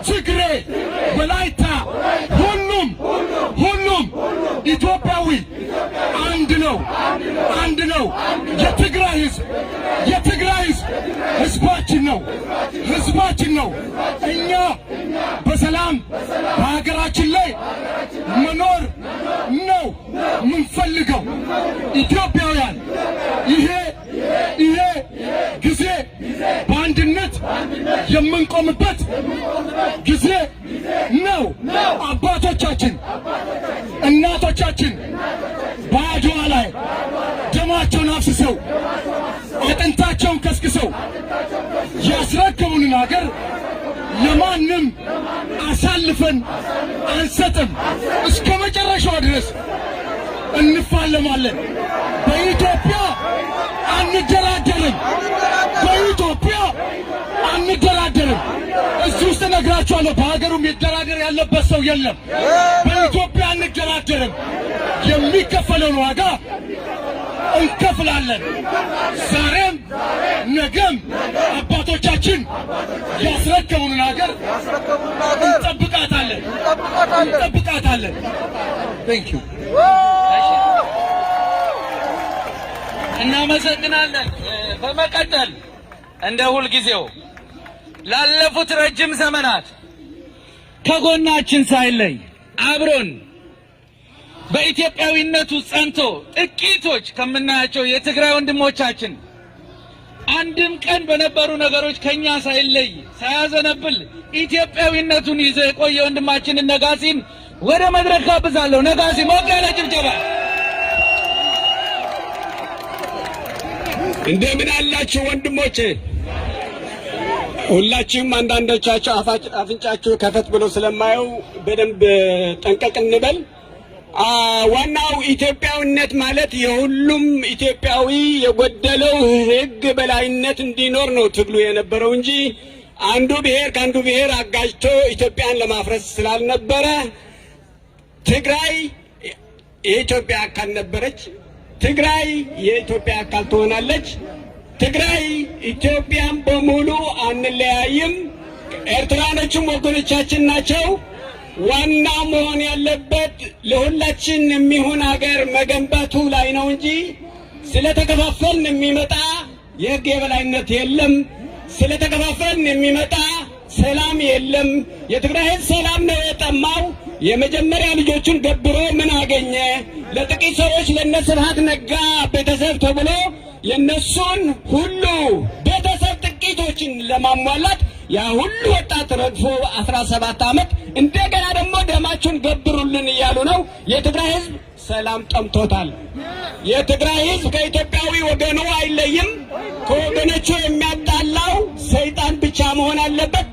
Tigray, Walaita, ሁሉም ኢትዮጵያዊ አንድ ነው። የትግራይ ህዝብ ህዝባችን ነው። እኛ በሰላም በሀገራችን ላይ መኖር ነው ምንፈልገው። ኢትዮጵያውያን ይሄ ጊዜ በአንድነት የምንቆምበት ጊዜ ነው። አባቶቻችን እናቶቻችን በአድዋ ላይ ደማቸውን አፍስሰው አጥንታቸውን ከስክሰው ያስረከቡንን ሀገር ለማንም አሳልፈን አንሰጥም። እስከ መጨረሻው ድረስ እንፋለማለን። በኢትዮጵያ አንደራደርም። በኢትዮጵያ አንደራደርም። እዚህ ውስጥ ነግራችኋለሁ። በሀገሩ የሚደራደር ያለበት ሰው የለም። በኢትዮጵያ አንደራደርም። የሚከፈለውን ዋጋ እንከፍላለን። ዛሬም ነገም አባቶቻችን ያስረከቡንን ሀገር እንጠብቃታለን። Thank you. እናመሰግናለን። በመቀጠል እንደ ሁል ጊዜው ላለፉት ረጅም ዘመናት ከጎናችን ሳይለይ አብሮን በኢትዮጵያዊነቱ ጸንቶ ጥቂቶች ከምናያቸው የትግራይ ወንድሞቻችን አንድም ቀን በነበሩ ነገሮች ከኛ ሳይለይ ሳያዘነብል ኢትዮጵያዊነቱን ይዞ የቆየ ወንድማችንን ነጋሲን ወደ መድረክ ጋብዛለሁ። ነጋሲ ሞቅ ያለ ጭብጨባ። እንደምን አላችሁ ወንድሞቼ? ሁላችሁም አንዳንዶቻችሁ አፍንጫችሁ ከፈት ብሎ ስለማየው በደንብ ጠንቀቅ እንበል። ዋናው ኢትዮጵያዊነት ማለት የሁሉም ኢትዮጵያዊ የጎደለው ሕግ በላይነት እንዲኖር ነው ትግሉ የነበረው እንጂ አንዱ ብሔር ከአንዱ ብሔር አጋጅቶ ኢትዮጵያን ለማፍረስ ስላልነበረ። ትግራይ የኢትዮጵያ አካል ነበረች። ትግራይ የኢትዮጵያ አካል ትሆናለች። ትግራይ ኢትዮጵያን በሙሉ አንለያይም። ኤርትራኖችም ወገኖቻችን ናቸው። ዋና መሆን ያለበት ለሁላችን የሚሆን ሀገር መገንባቱ ላይ ነው እንጂ ስለተከፋፈልን የሚመጣ የሕግ የበላይነት የለም። ስለተከፋፈልን የሚመጣ ሰላም የለም። የትግራይ ሕዝብ ሰላም ነው የጠማው። የመጀመሪያ ልጆቹን ገብሮ ምን አገኘ? ለጥቂት ሰዎች ለነስብሃት ነጋ ቤተሰብ ተብሎ የነሱን ሁሉ ቤተሰብ ጥቂቶችን ለማሟላት ያ ሁሉ ወጣት ረግፎ 17 ዓመት እንደገና ደግሞ ደማችሁን ገብሩልን እያሉ ነው። የትግራይ ሕዝብ ሰላም ጠምቶታል። የትግራይ ሕዝብ ከኢትዮጵያዊ ወገኑ አይለይም። ከወገኖቹ የሚያጣላው ሰይጣን ብቻ መሆን አለበት።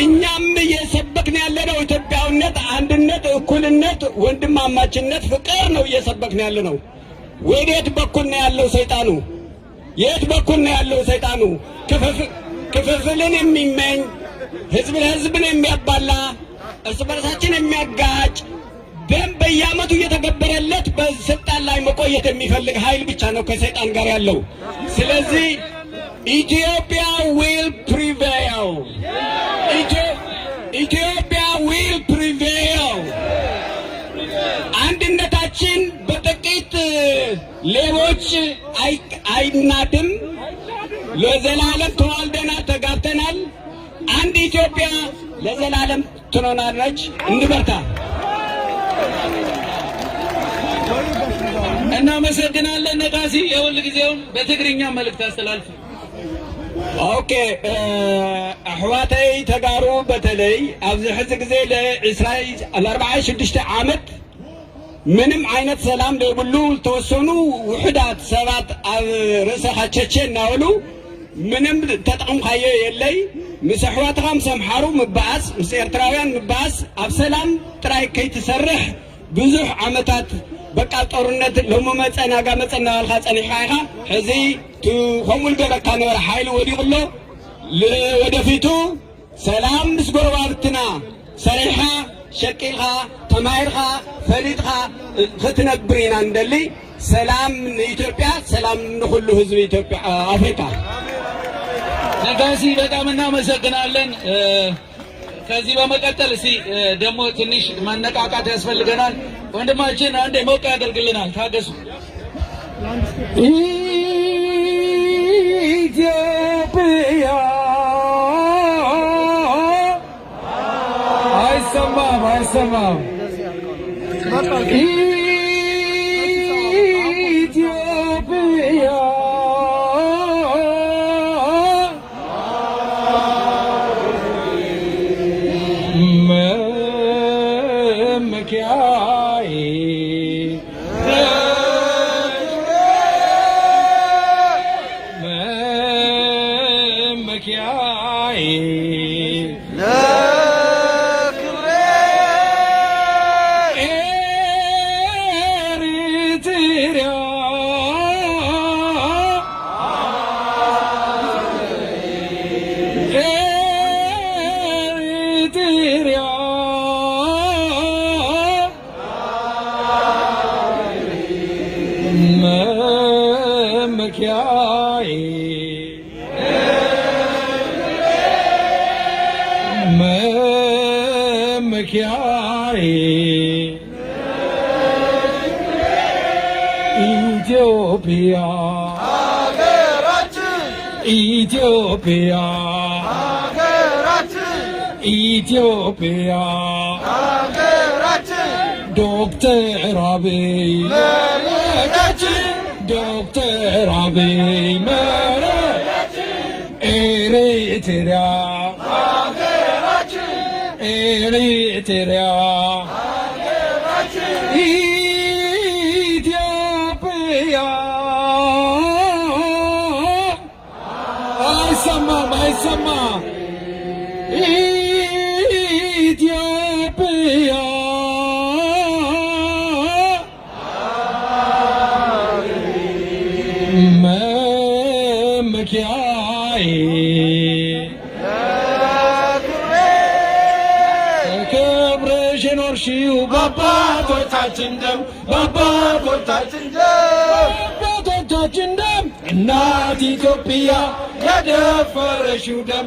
እኛም እየሰበክን ያለነው ኢትዮጵያዊነት፣ አንድነት፣ እኩልነት፣ ወንድማማችነት፣ ፍቅር ነው እየሰበክን ያለነው። ወዴት በኩል ነው ያለው ሰይጣኑ? የት በኩል ነው ያለው ሰይጣኑ? ክፍፍልን የሚመኝ ህዝብ ለህዝብን የሚያባላ እርስ በርሳችን የሚያጋጭ ደም በየዓመቱ እየተገበረለት በስልጣን ላይ መቆየት የሚፈልግ ኃይል ብቻ ነው ከሰይጣን ጋር ያለው። ስለዚህ ኢትዮጵያ will prevail. ኢትዮጵያ will prevail. አንድነታችን በጥቂት ሌቦች አይናድም። ለዘላለም ተዋልደናል፣ ተጋብተናል። አንድ ኢትዮጵያ ለዘላለም ትኖራለች። እንበርታ። እናመሰግናለን ነጋሲ። የሁል ጊዜውን በትግርኛ መልእክት አስተላልፉ። ኦኬ አሕዋተይ ተጋሩ በተለይ ኣብዚ ሕዚ ጊዜ ለ46 ዓመት ምንም አይነት ሰላም ዘይብሉ ተወሰኑ ውሕዳት ሰባት ኣብ ርእሰ ቸቼ እናበሉ ምንም ተጠቅምካዮ የለይ። ምስ ኣሕዋትካ ምስ ኣምሓሩ ምባኣስ፣ ምስ ኤርትራውያን ምባኣስ ኣብ ሰላም ጥራይ ከይትሰርሕ ብዙሕ ዓመታት በቃ ጦርነት ሎሞ መፀናጋ መፀናባልካ ፀኒሕካ ኢኻ። ሕዚ ከምኡ ልገበካ ነበረ ሓይሊ ወዲቑሎ ወደፊቱ ሰላም ምስ ጎረባብትና ሰሪሕካ ሸቂልካ ተማሂርካ ፈሊጥካ ክትነብር ኢና እንደሊ። ሰላም ንኢትዮጵያ፣ ሰላም ንኩሉ ህዝቢ ኢትዮጵያ አፍሪካ። ነጋሲ በጣም እናመሰግናለን። ከዚህ በመቀጠል እስቲ ደግሞ ትንሽ ማነቃቃት ያስፈልገናል። ወንድማችን አንዴ ሞቅ ያደርግልናል። ታገሱ። ኢትዮጵያ አይሰማም ኢትዮጵያ Ethiopia, Ethiopia, Ethiopia, Dr. Abiy, Dr. Abiy, Eritrea, Eritrea, Ethiopia. I sama. Ethiopia. እናት ኢትዮጵያ የደፈረሽው ደም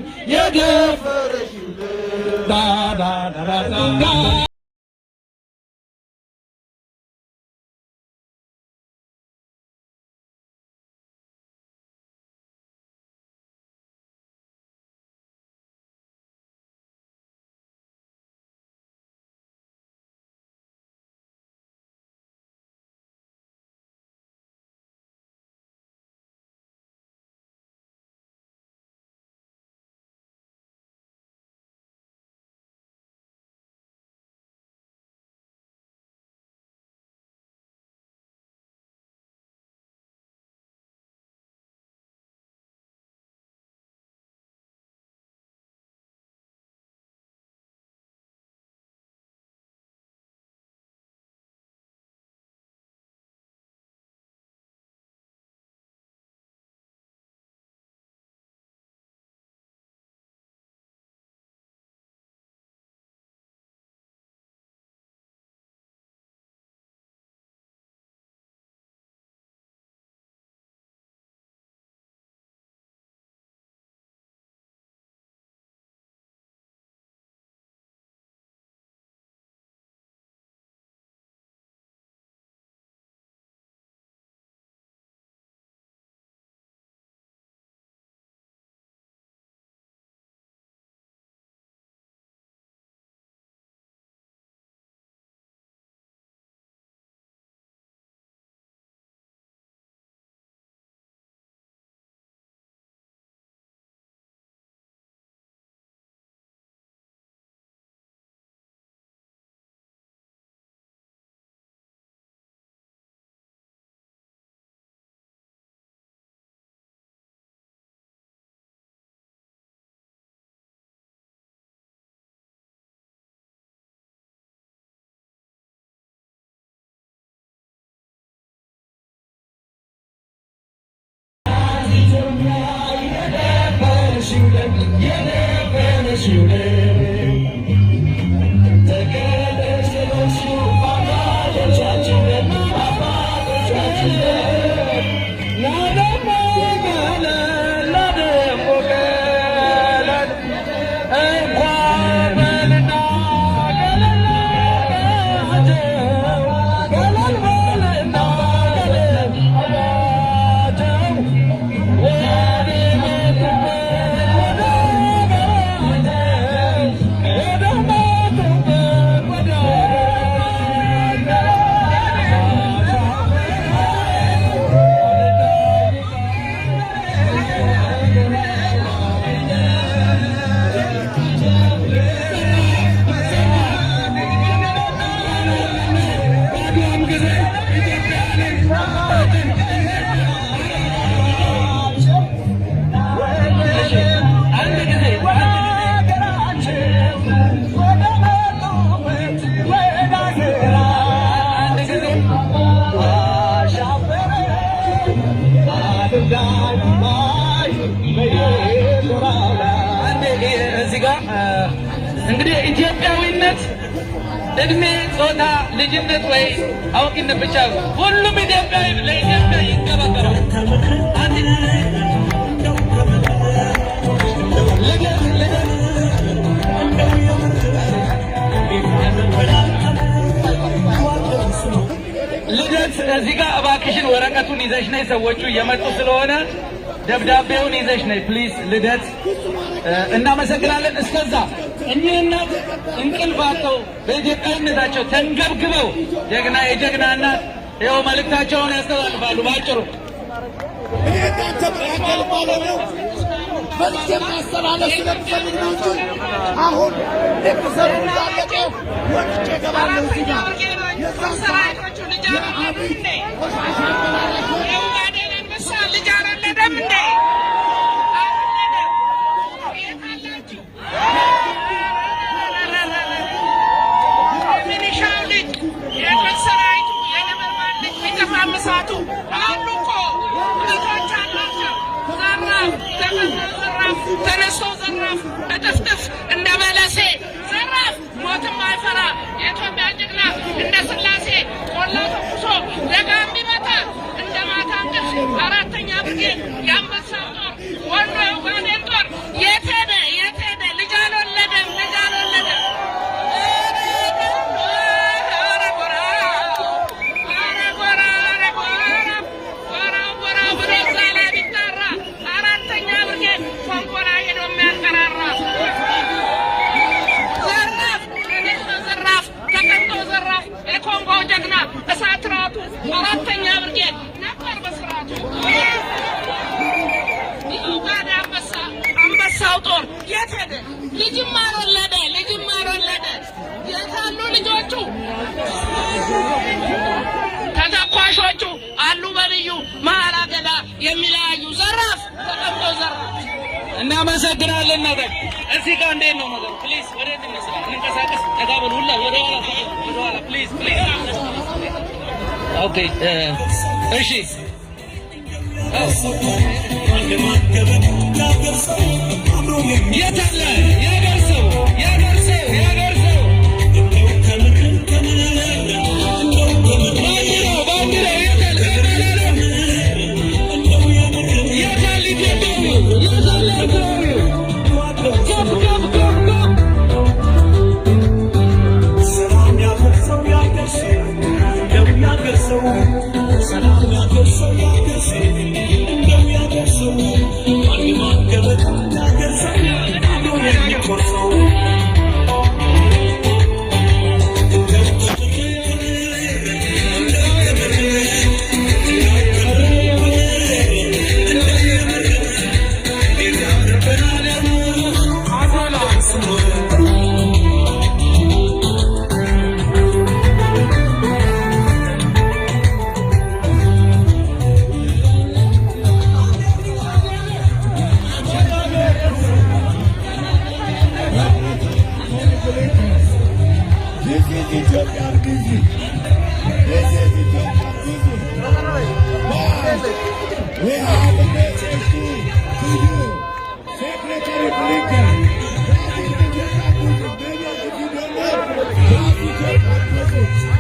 እዚህ ጋር እንግዲህ ኢትዮጵያዊነት እድሜ ጾታ ልጅነት ወይ አዋቂነት ብቻ ሁሉም ኢትዮጵያዊ ለኢትዮጵያ ይንገበገባል። ልደት እዚህ ጋር እባክሽን ወረቀቱን ይዘሽ ነይ። ሰዎቹ እየመጡ ስለሆነ ደብዳቤውን ይዘሽ ነይ ፕሊዝ። ልደት እናመሰግናለን። እስከዛ እኚህ እናት እንቅልፍ አጥተው በኢትዮጵያዊነታቸው ተንገብግበው ጀግና የጀግና እናት ይኸው መልእክታቸውን ያስተላልፋሉ ባጭሩ። መልእክት ማስተላለፍ ስለምፈልግ ነው እንጂ አሁን ለክሰሩ እንዳለቀ ወጥቼ እገባለሁ። እዚህ ጋር የሰራዊቶቹ ልጅ አይደለም እንዴ? የኡጋዴን አንበሳ ልጅ አይደለም እንዴ? ሚኒሻው ልጅ የሰራዊቱ የነበርባን ልጅ ቢተፋምሳቱ አሉ እኮ ልጆች አላቸው። ዘራፍ ተነስቶ ዘራፍ እጥፍጥፍ እንደ በለሴ ዘራፍ ሞትም አይፈራ የኢትዮጵያ ጀግና እንደ ስላሴ ቆላ ተኩሶ ደጋ የሚመታ እንደ ማታ እንቅልፍ አራተኛ ብርጌድ የአንበሳው ጦር ወሎ የኡጋዴን ጦር የት ሄደ የት ሄደ? ልጅ አልወለደም ልጅ አልወለደም። የኮንጎ ጀግና እሳት ራቱ አራተኛ ብርጌድ ነበር በስራቱ። የኡጋዴ አንበሳው ጦር የት ሄደ? ልጅም አልወለደ ልጅም አልወለደ። የት አሉ ልጆቹ? ተተኳሾቹ አሉ በልዩ መሀል አገዳ የሚለያዩ ዘራፍ ተቀምጦ ዘራፍ። እናመሰግናለን። ነገር እዚህ ጋር እንዴት ነው ነገር? ፕሊዝ ወደ እንነሳ እንንቀሳቀስ። ተጋበሉ ሁላ ወደ ኋላ ፕሊዝ ፕሊዝ። ኦኬ እሺ የት አለ የሀገር ሰው የሀገር ሰው የሀገር ሰው ባንዲራ የት አለ የት አለ ኢትዮጵያዊው የት አለ ኢትዮጵያዊው ከፍ ከፍ ከፍ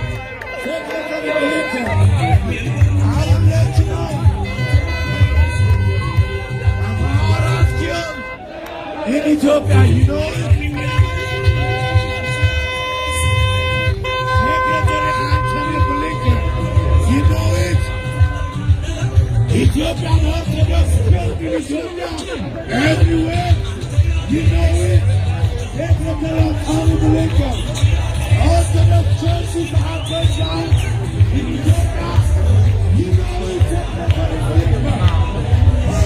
in Ethiopia, you know it. Secretary Anthony Blinken, you know it. Ethiopian Orthodox Church in Ethiopia, everywhere, you know it. Secretary Anthony Blinken, Orthodox churches are present in Ethiopia, you know it. Secretary Blinken.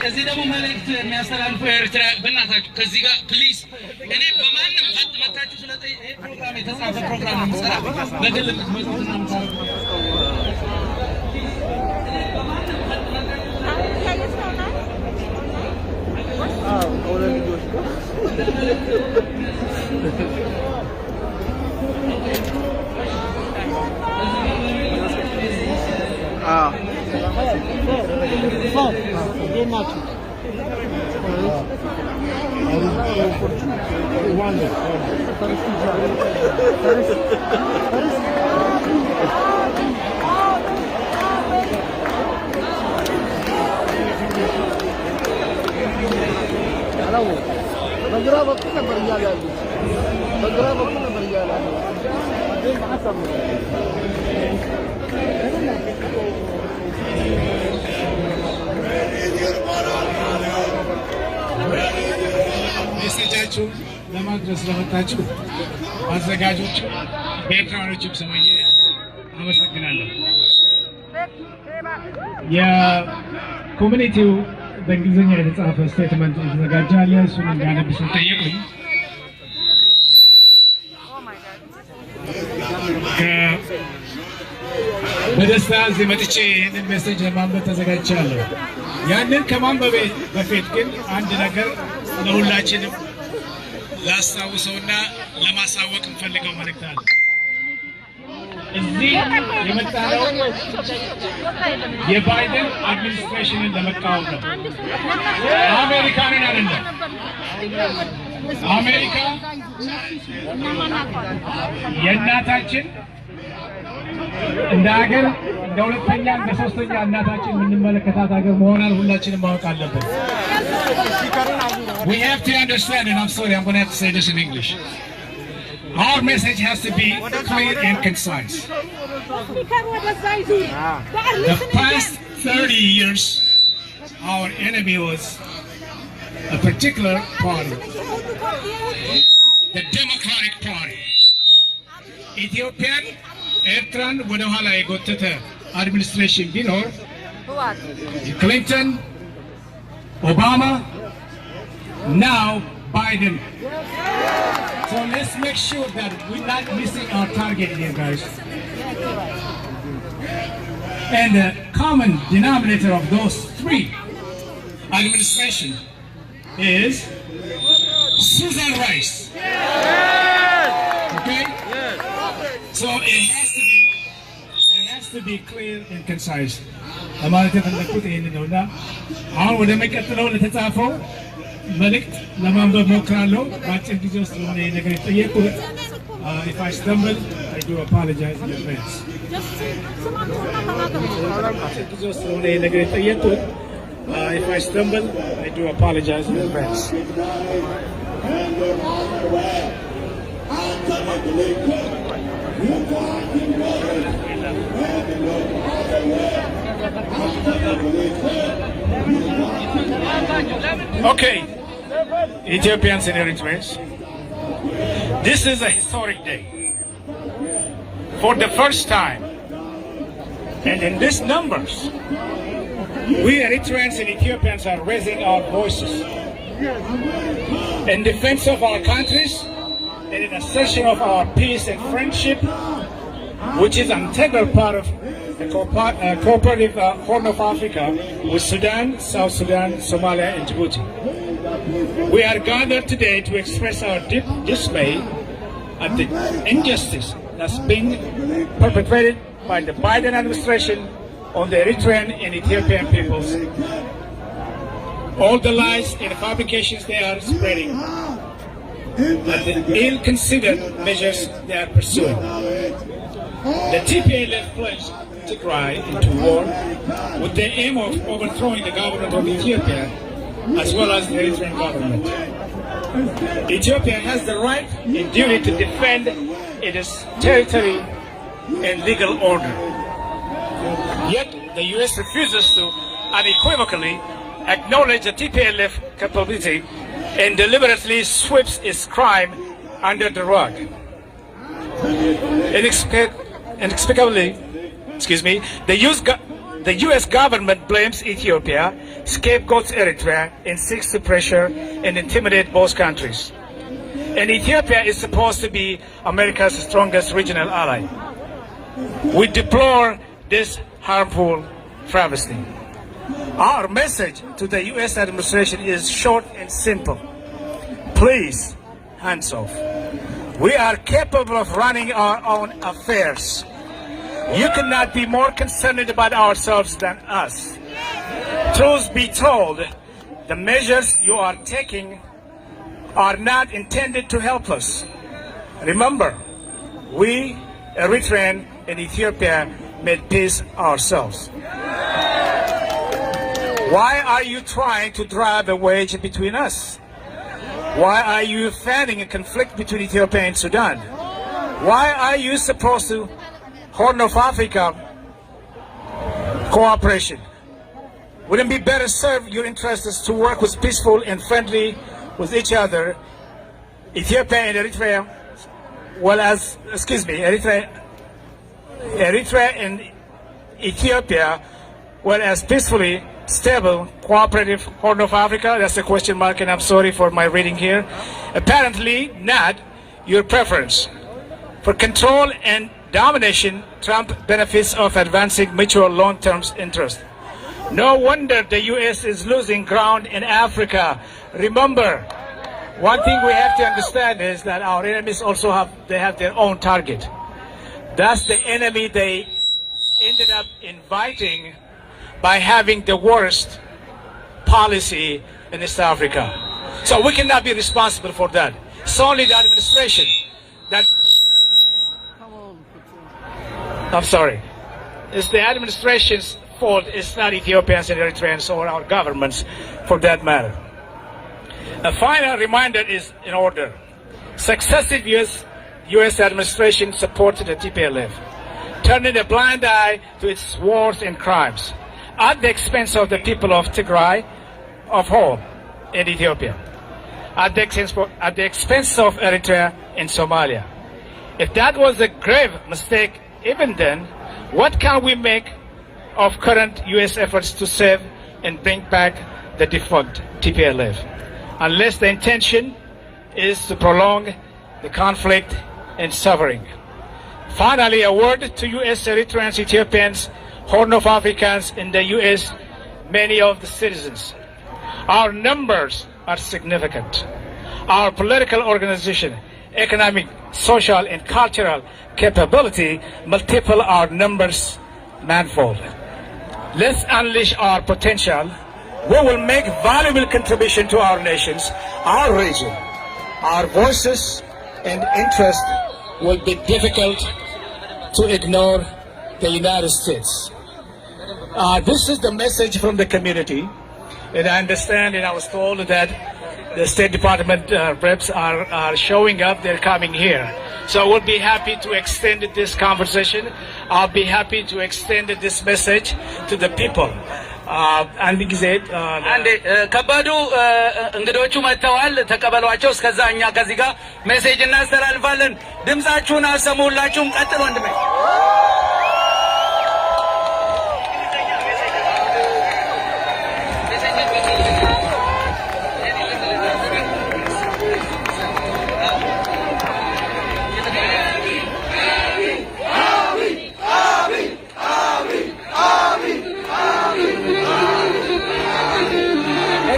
እዚህ ደግሞ መልእክት የሚያስተላልፈው ኤርትራ በእናታችሁ ከዚህ ጋር ፕሊዝ እኔ በማንም ሀጥ መታችሁ ስለጠይ ይሄ ፕሮግራም የተጻፈ ፕሮግራም ነው የምሰራ በግል የምትመጡትና የምታደርጉት በግራ በኩል ነበር እያለ በግራ በኩል ነበር እያለ ሜሴጃችሁ ለማድረስ ለመጣችሁ አዘጋጆች በኤርትራኖችም ስሙዬ አመሰግናለሁ። የኮሚኒቲው በእንግሊዝኛ የተጻፈ ስቴትመንት የተዘጋጃለ እሱን እንዲያነብሱ ጠየቁኝ። በደስታ እዚህ መጥቼ ይህንን ሜሴጅ ለማንበብ ተዘጋጅቻለሁ። ያንን ከማንበቤ በፊት ግን አንድ ነገር ለሁላችንም ላስታውሰውና ለማሳወቅ እንፈልገው መልእክት አለ። እዚህ የመጣነው የባይደን አድሚኒስትሬሽንን ለመቃወም ነው። አሜሪካንን አይደለም። አሜሪካ የእናታችን እንደ ሀገር እንደ ሁለተኛ እንደ ሶስተኛ እናታችን የምንመለከታት ሀገር መሆኗን ሁላችንም ማወቅ አለብን። We have to understand, and I'm sorry, I'm going to have to say this in English. Our message has to be clear and concise. The past 30 years, our enemy was a particular party, the Democratic Party. Ethiopian, Ertran, Wadahala, Goteta administration, Binor, Clinton, Obama, now Biden. So let's make sure that we're not missing our target here, guys. And the common denominator of those three administration is Susan Rice. Okay? So it has to be clear and concise. ለማለት የፈለኩት ይህንን ነውና አሁን ወደ መቀጥለው ለተጻፈው መልእክት ለማንበብ ሞክራለሁ። በአጭር ጊዜ ውስጥ ነው ነገር የጠየቁት። If I stumble, I do apologize in advance. በአጭር ጊዜ ውስጥ ነው ነገር የጠየቁት። If I stumble, I do apologize in advance. Okay, Ethiopians and Eritreans, this is a historic day. For the first time, and in these numbers, we Eritreans and Ethiopians are raising our voices in defense of our countries and in assertion of our peace and friendship, which is an integral part of the cooperative Horn of Africa with Sudan, South Sudan, Somalia, and Djibouti. We are gathered today to express our deep dismay at the injustice that's being perpetrated by the Biden administration on the Eritrean and Ethiopian peoples. All the lies and fabrications they are spreading, and the ill-considered measures they are pursuing. The TPLF pledged Tigray into war with the aim of overthrowing the government of Ethiopia as well as the Eritrean government. Ethiopia has the right and duty to defend its territory and legal order. Yet the U.S. refuses to unequivocally acknowledge the TPLF capability and deliberately sweeps its crime under the rug. Inexplicably, the U.S. government blames Ethiopia, scapegoats Eritrea, and seeks to pressure and intimidate both countries. And Ethiopia is supposed to be America's strongest regional ally. We deplore this harmful travesty. Our message to the U.S. administration is short and simple. Please, hands off. We are capable of running our own affairs. You cannot be more concerned about ourselves than us. Truth be told, the measures you are taking are not intended to help us. Remember, we, Eritrean and Ethiopia, made peace ourselves. Why are you trying to drive a wedge between us? Why are you fanning a conflict between Ethiopia and Sudan? Why are you supposed to Horn of Africa cooperation? Wouldn't it be better serve your interests to work with peaceful and friendly with each other, Ethiopia and Eritrea, Eritrea and Ethiopia, as peacefully, stable, cooperative Horn of Africa? That's a question mark, and I'm sorry for my reading here. Apparently not your preference. For control and domination, Trump benefits of advancing mutual long-term interest. No wonder the U.S. is losing ground in Africa. Remember, one thing we have to understand is that our enemies also have their own target. That's the enemy they ended up inviting by having the worst policy in East Africa. So we cannot be responsible for that. It's only the administration that... I'm sorry. It's the administration's fault. It's not Ethiopians and Eritreans or our governments for that matter. A final reminder is in order. Successive U.S. administration supported the TPLF, turning a blind eye to its wars and crimes at the expense of the people of Tigray, of Horn, in Ethiopia, at the expense of Eritrea and Somalia. If that was a grave mistake even then, what can we make of current U.S. efforts to save and bring back the defunct TPLF? Unless the intention is to prolong the conflict and suffering. Finally, a word to U.S. Eritreans, Ethiopians, Horn of Africans in the U.S., many of the citizens. Our numbers are significant. Our political organization, economic, social, and cultural capability multiple our numbers manifold. Let's unleash our potential. We will make valuable contribution to our nations, our region. Our voices and interests will be difficult to ignore the United States. This is the message from the community. And I understand, and I was told that the State Department reps are showing up, they're coming here. So we'll be happy to extend this conversation. I'll be happy to extend this message to the people. አንድ ጊዜ አንዴ ከባዱ እንግዶቹ መጥተዋል፣ ተቀበሏቸው። እስከዛ እኛ ከዚህ ጋር ሜሴጅ እናስተላልፋለን። ድምጻችሁን አሰሙላችሁም። ቀጥሉ ወንድሜ።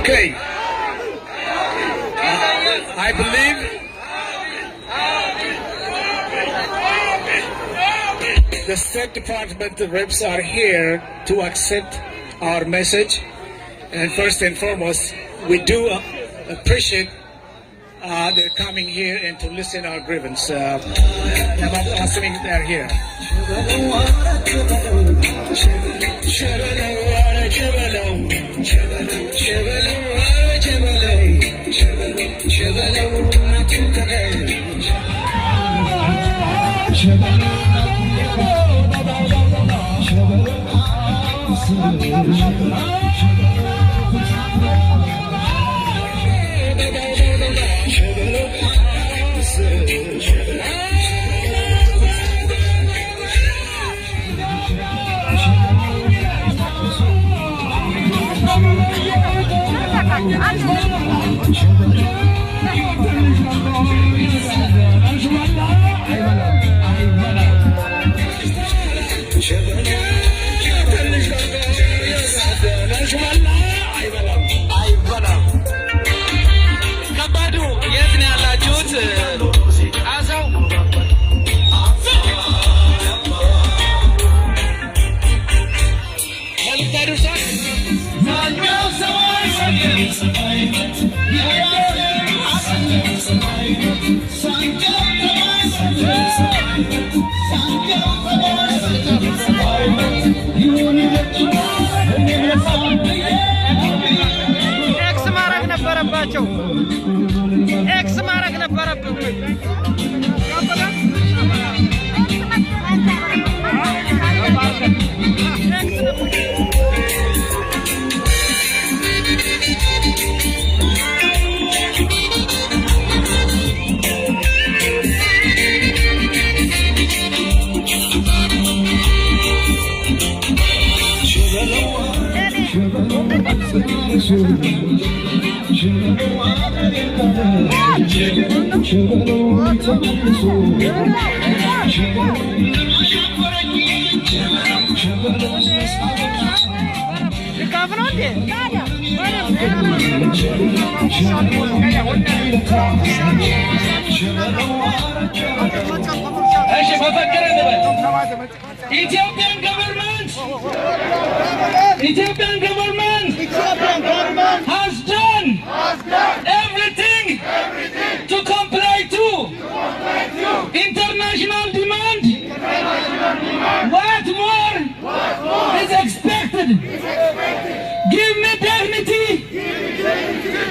Okay. I believe the State Department reps are here to accept our message. And first and foremost, we do appreciate they're coming here and to listen our grievance. I'm assuming they're here. Ethiopian government has done everything to comply to international demand. What more is expected? Give me dignity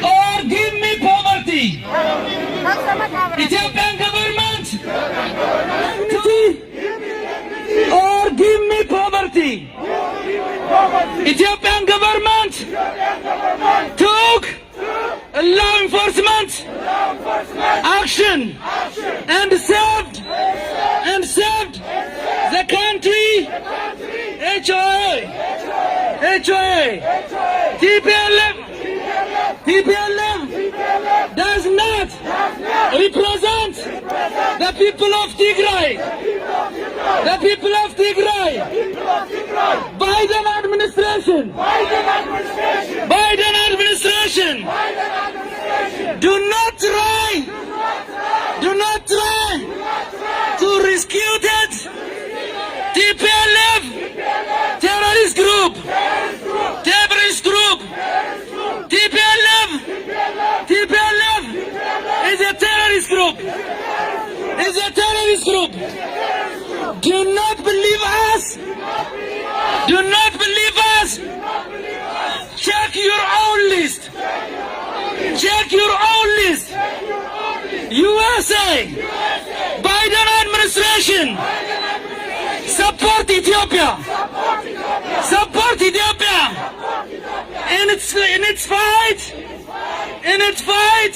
or give me poverty. Ethiopian government, dignity or give me poverty. Ethiopian government took law enforcement action and saved the country. HOA, TPLF does not represent the people of Tigray. The people of Tigray administration. Biden administration. Do not try to rescue that TPLF terrorist group. TPLF is a terrorist group. Do not believe us. Check your own list. USA. Biden administration. Support Ethiopia. In its fight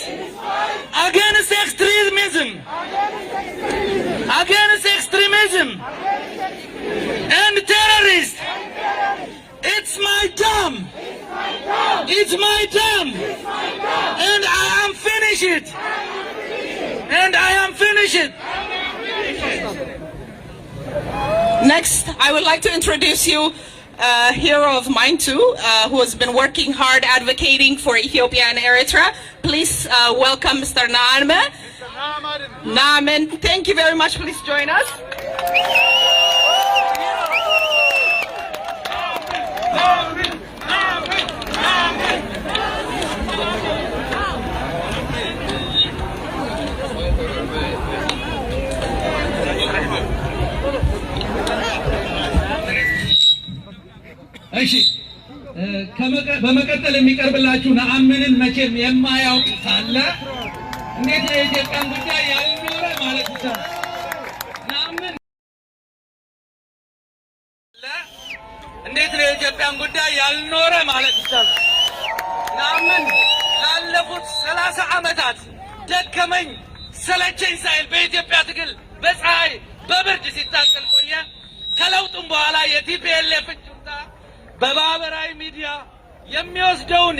against extremism and terrorists. It's my time, and I am finished. Next, I would like to introduce you a hero of mine too, who has been working hard advocating for Ethiopia and Eritrea. Please welcome Mr. Naaman. Thank you very much. Please join us. እሺ በመቀጠል የሚቀርብላችሁ ነአምንን መቼም የማያውቅ ሳለ እንዴት የኢትዮጵያን ጉዳይ ያልኖረ ማለት ይቻላል። ነአምን እንዴት የኢትዮጵያን ጉዳይ ያልኖረ ማለት ይቻላል። ነአምን ላለፉት 30 ዓመታት ደከመኝ ሰለቸኝ ሳይል በኢትዮጵያ ትግል በፀሐይ በብርድ ሲታገል ቆየ። ከለውጡም በኋላ የቲፒኤልኤፍ በማህበራዊ ሚዲያ የሚወስደውን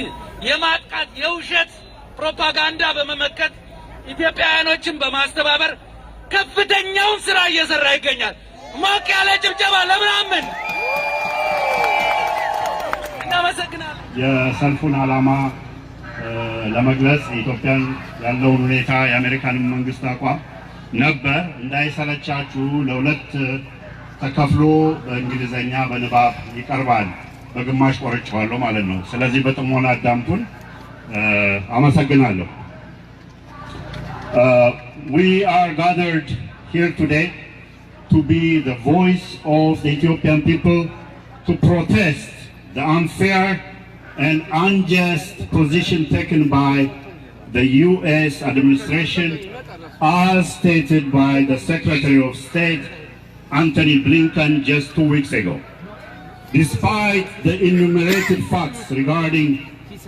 የማጥቃት የውሸት ፕሮፓጋንዳ በመመከት ኢትዮጵያውያኖችን በማስተባበር ከፍተኛውን ስራ እየሰራ ይገኛል። ሞቅ ያለ ጭብጨባ ለነአምን። እናመሰግናለን። የሰልፉን ዓላማ ለመግለጽ ኢትዮጵያን ያለውን ሁኔታ የአሜሪካን መንግስት አቋም ነበር። እንዳይሰለቻችሁ ለሁለት ተከፍሎ በእንግሊዘኛ በንባብ ይቀርባል። በግማሽ ቆርጬዋለሁ ማለት ነው። ስለዚህ በጥሞና አዳምጡን። አመሰግናለሁ። We are gathered here today to be the voice of the Ethiopian people to protest the unfair and unjust position taken by the U.S. administration as stated by the Secretary of State Antony Blinken just 2 weeks ago. Despite the enumerated facts regarding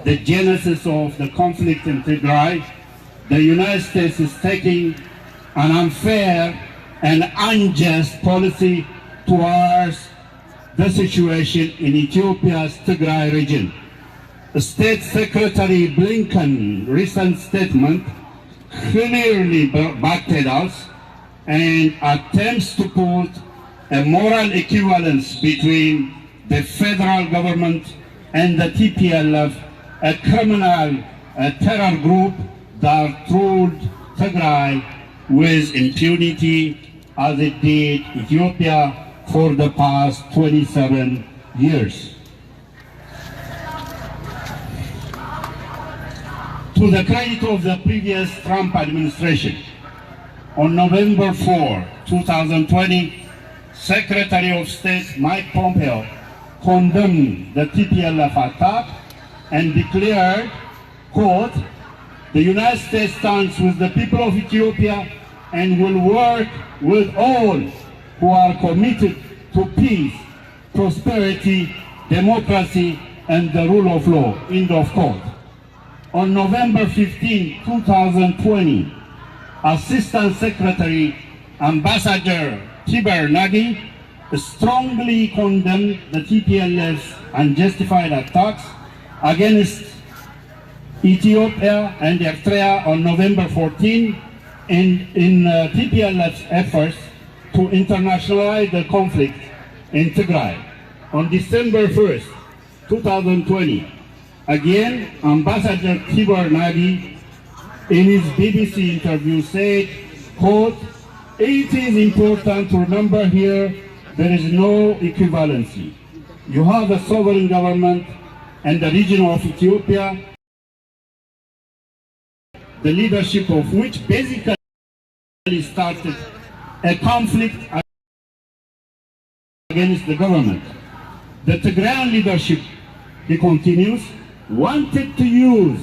the genesis of the conflict in Tigray, the United States is taking an unfair and unjust policy towards the situation in Ethiopia's Tigray region. State Secretary Blinken's recent statement clearly backed us and attempts to put a moral equivalence between the federal government and the TPLF, a criminal terror group that ruled Tigray with impunity as it did Ethiopia for the past 27 years. To the credit of the previous Trump administration, on November 4, 2020, Secretary of State Mike Pompeo condemned the TPLF attack and declared, quote, "The United States stands with the people of Ethiopia and will work with all who are committed to peace, prosperity, democracy, and the rule of law," end of quote. On November 15, 2020, Assistant Secretary Ambassador Tiber Nagy strongly condemned the TPLF's unjustified attacks against Ethiopia and Eritrea on November 14 and in TPLF's efforts to internationalize the conflict in Tigray. On December 1st, 2020. Again, Ambassador Tibor Nagi in his BBC interview said, quote, "It is important to remember here there is no equivalency. You have a sovereign government and the region of Ethiopia, the leadership of which basically started a conflict against the government. The Tigrayan leadership," he continues, "wanted to use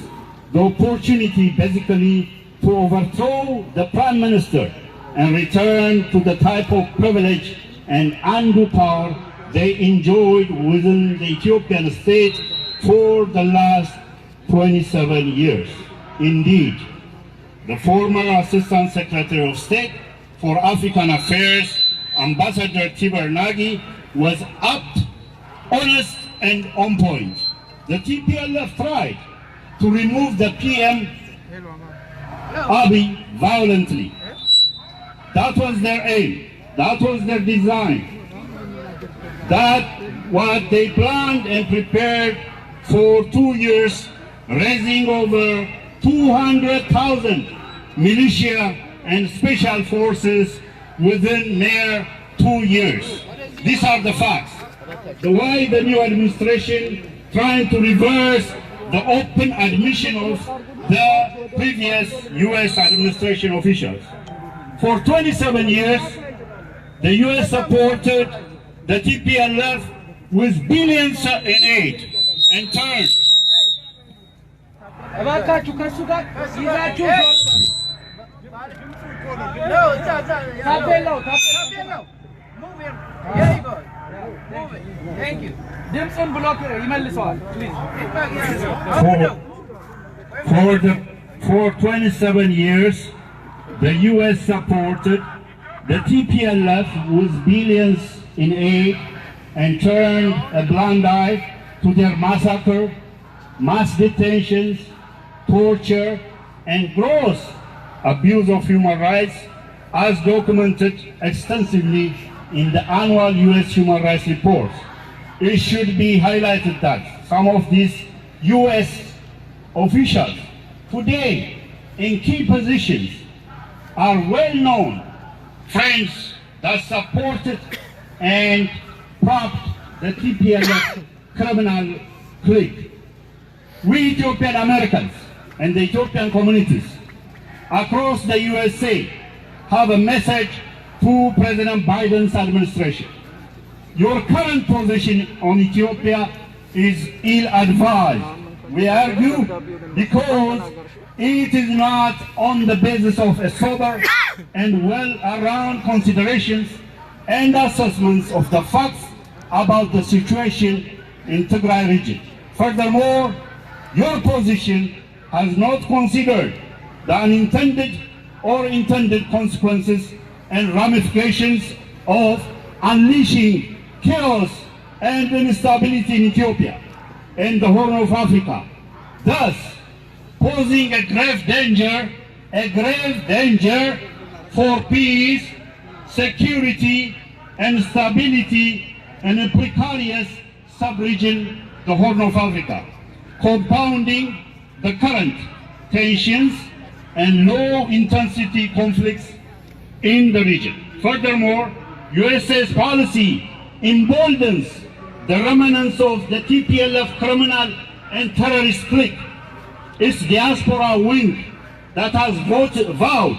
the opportunity basically to overthrow the prime minister and return to the type of privilege and undue power they enjoyed within the Ethiopian state for the last 27 years. Indeed, the former Assistant Secretary of State for African Affairs, Ambassador Tibor Nagi, was apt, honest, and on point. The TPLF tried to remove the PM Abiy violently. That was their aim. That was their design. That what they planned and prepared for 2 years, raising over 200,000 militia and special forces within mere 2 years. These are the facts. Why the new administration trying to reverse the open admission of the previous US administration officials. For 27 years, the US supported the TPLF with billions in aid and turned. Thank you. Dimson blocker, For 27 years, the US supported the TPLF with billions in aid and turned a blind eye to their massacre, mass detentions, torture, and gross abuse of human rights, as documented extensively in the annual US human rights reports. It should be highlighted that some of these US officials today in key positions are well-known friends that supported and propped the TPLF criminal clique. We Ethiopian Americans and the Ethiopian communities across the USA have a message to President Biden's administration. Your current position on Ethiopia is ill-advised. We argue because it is not on the basis of a sober and well-rounded considerations and assessments of the facts about the situation in Tigray region. Furthermore, your position has not considered the unintended or intended consequences and ramifications of unleashing chaos and instability in Ethiopia and the Horn of Africa, thus posing a grave danger for peace, security, and stability in a precarious sub-region, the Horn of Africa, compounding the current tensions and low-intensity conflicts in the region. Furthermore, USA's policy emboldens the remnants of the TPLF criminal and terrorist clique, its diaspora wing that has vowed,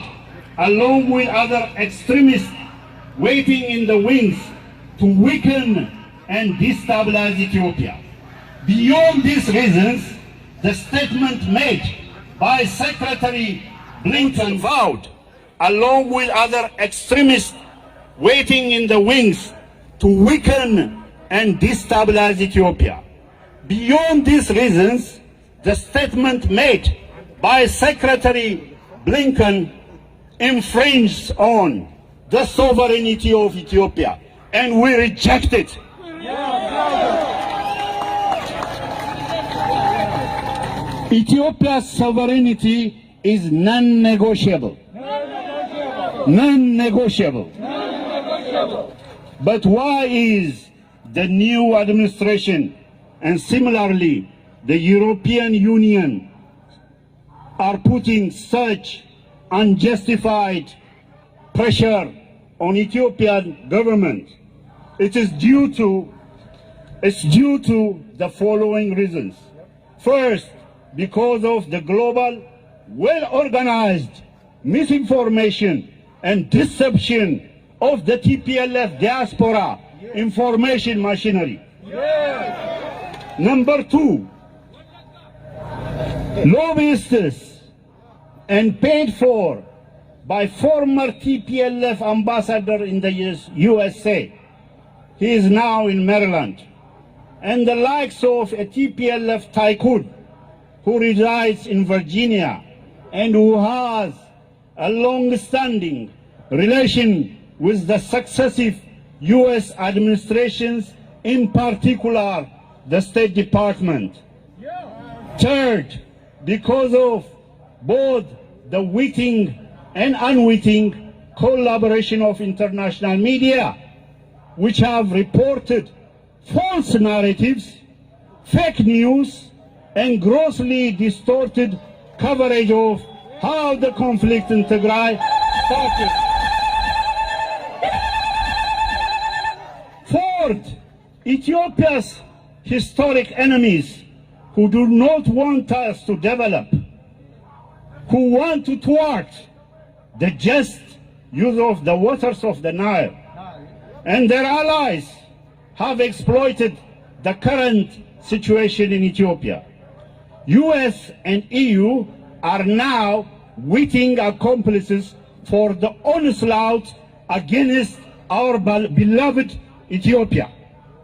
along with other extremists waiting in the wings, to weaken and destabilize Ethiopia. Beyond these reasons, the statement made by Secretary Blinken vowed, along with other extremists waiting in the wings, to weaken and destabilize Ethiopia. Beyond these reasons, the statement made by Secretary Blinken infringes on the sovereignty of Ethiopia, and we reject it. Ethiopia's sovereignty is non-negotiable. Non-negotiable. But why is the new administration and similarly, the European Union are putting such unjustified pressure on Ethiopian government, it's due to the following reasons. First, because of the global, well-organized misinformation and deception of the TPLF diaspora information machinery. Number two, lobbyists and paid for by former TPLF ambassador in the USA. He is now in Maryland. And the likes of a TPLF tycoon who resides in Virginia and who has a long-standing relation with the successive US administrations, in particular the State Department. Third, because of both the witting and unwitting collaboration of international media, which have reported false narratives, fake news, and grossly distorted coverage of how the conflict in Tigray started. Fourth, Ethiopia's historic enemies who do not want us to develop, who want to thwart the just use of the waters of the Nile, and their allies have exploited the current situation in Ethiopia. US and EU are now witting accomplices for the onslaught against our beloved Ethiopia.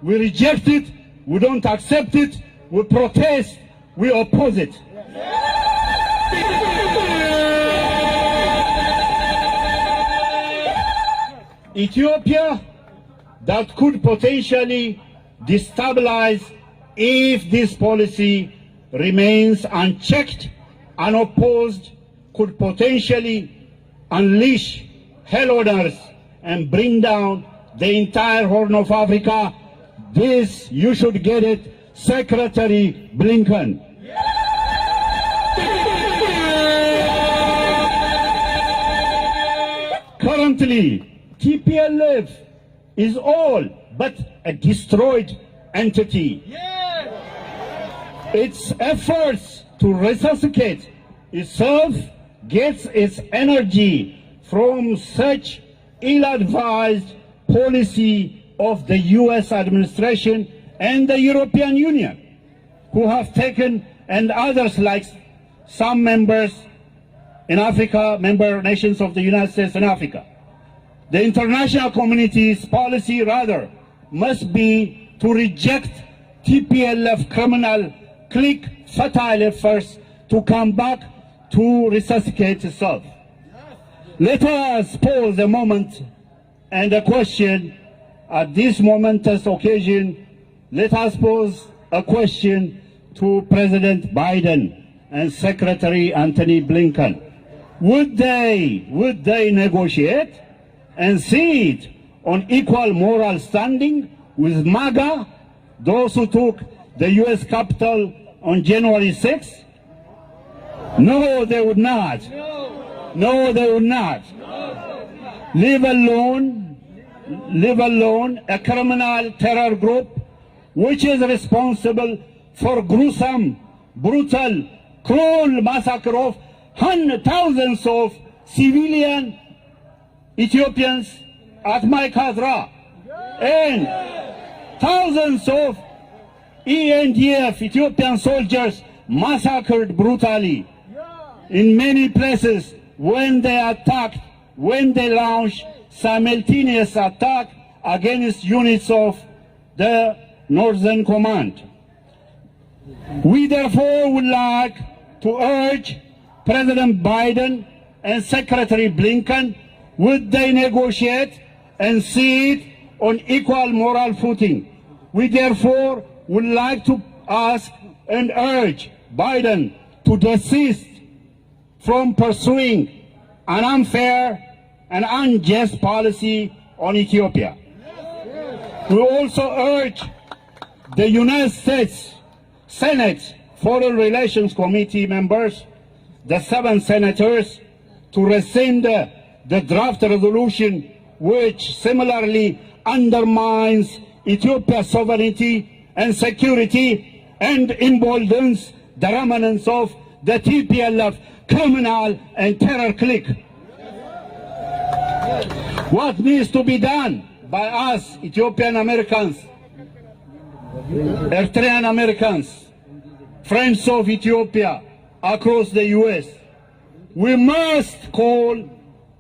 We reject it, we don't accept it, we protest, we oppose it. Ethiopia that could potentially destabilize if this policy remains unchecked, unopposed, could potentially unleash hell on earth and bring down the entire Horn of Africa. This, you should get it, Secretary Blinken. Currently, TPLF is all but a destroyed entity. Its efforts to resuscitate itself gets its energy from such ill-advised policy of the US administration and the European Union, who have taken, and others like some members in Africa, member nations of the United States and Africa. The international community's policy, rather, must be to reject TPLF criminal clique futile efforts to come back to resuscitate itself. Let us pause a moment and a question at this momentous occasion. Let us pose a question to President Biden and Secretary Anthony Blinken. Would they negotiate and see it on equal moral standing with MAGA, those who took the US Capitol on January 6th? No, they would not. No, they would not. Leave alone a criminal terror group which is responsible for gruesome, brutal, cruel massacre of thousands of civilian Ethiopians at Maikadra, and thousands of ENDF Ethiopian soldiers massacred brutally in many places when they launched simultaneous attack against units of the Northern Command. We therefore would like to urge President Biden and Secretary Blinken, would they negotiate and see it on equal moral footing? We therefore would like to ask and urge Biden to desist from pursuing an unfair and unjust policy on Ethiopia. We also urge the United States Senate Foreign Relations Committee members, the 7 senators, to rescind the draft resolution which similarly undermines Ethiopia's sovereignty and security and emboldens the remnants of the TPLF criminal and terror clique. What needs to be done by us, Ethiopian Americans, Eritrean Americans, friends of Ethiopia across the US? We must call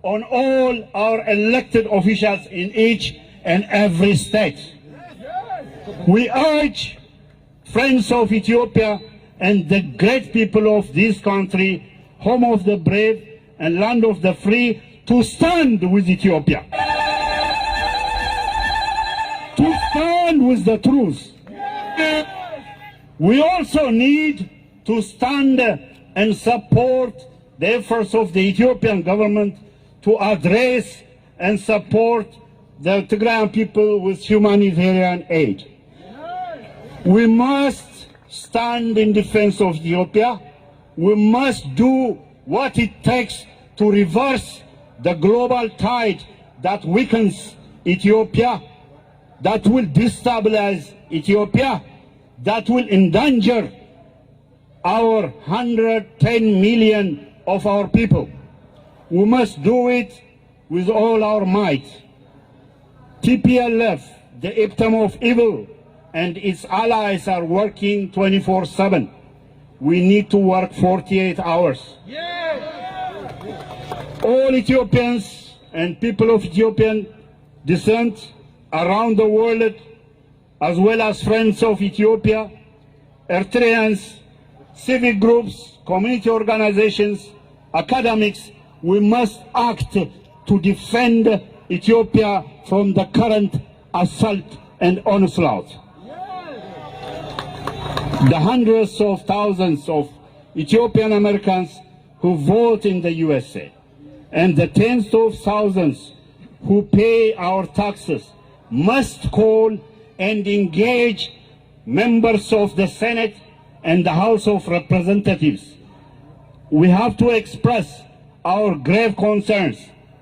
on all our elected officials in each and every state. We urge friends of Ethiopia and the great people of this country, home of the brave and land of the free, to stand with Ethiopia, to stand with the truth. We also need to stand and support the efforts of the Ethiopian government to address and support the Tigrayan people with humanitarian aid. We must stand in defense of Ethiopia. We must do what it takes to reverse the global tide that weakens Ethiopia, that will destabilize Ethiopia, that will endanger our 110 million of our people. We must do it with all our might. TPLF, the epitome of evil, and its allies are working 24/7. We need to work 48 hours. All Ethiopians and people of Ethiopian descent around the world, as well as friends of Ethiopia, Eritreans, civic groups, community organizations, academics, we must act to defend Ethiopia from the current assault and onslaught. The hundreds of thousands of Ethiopian Americans who vote in the USA and the tens of thousands who pay our taxes must call and engage members of the Senate and the House of Representatives. We have to express our grave concerns.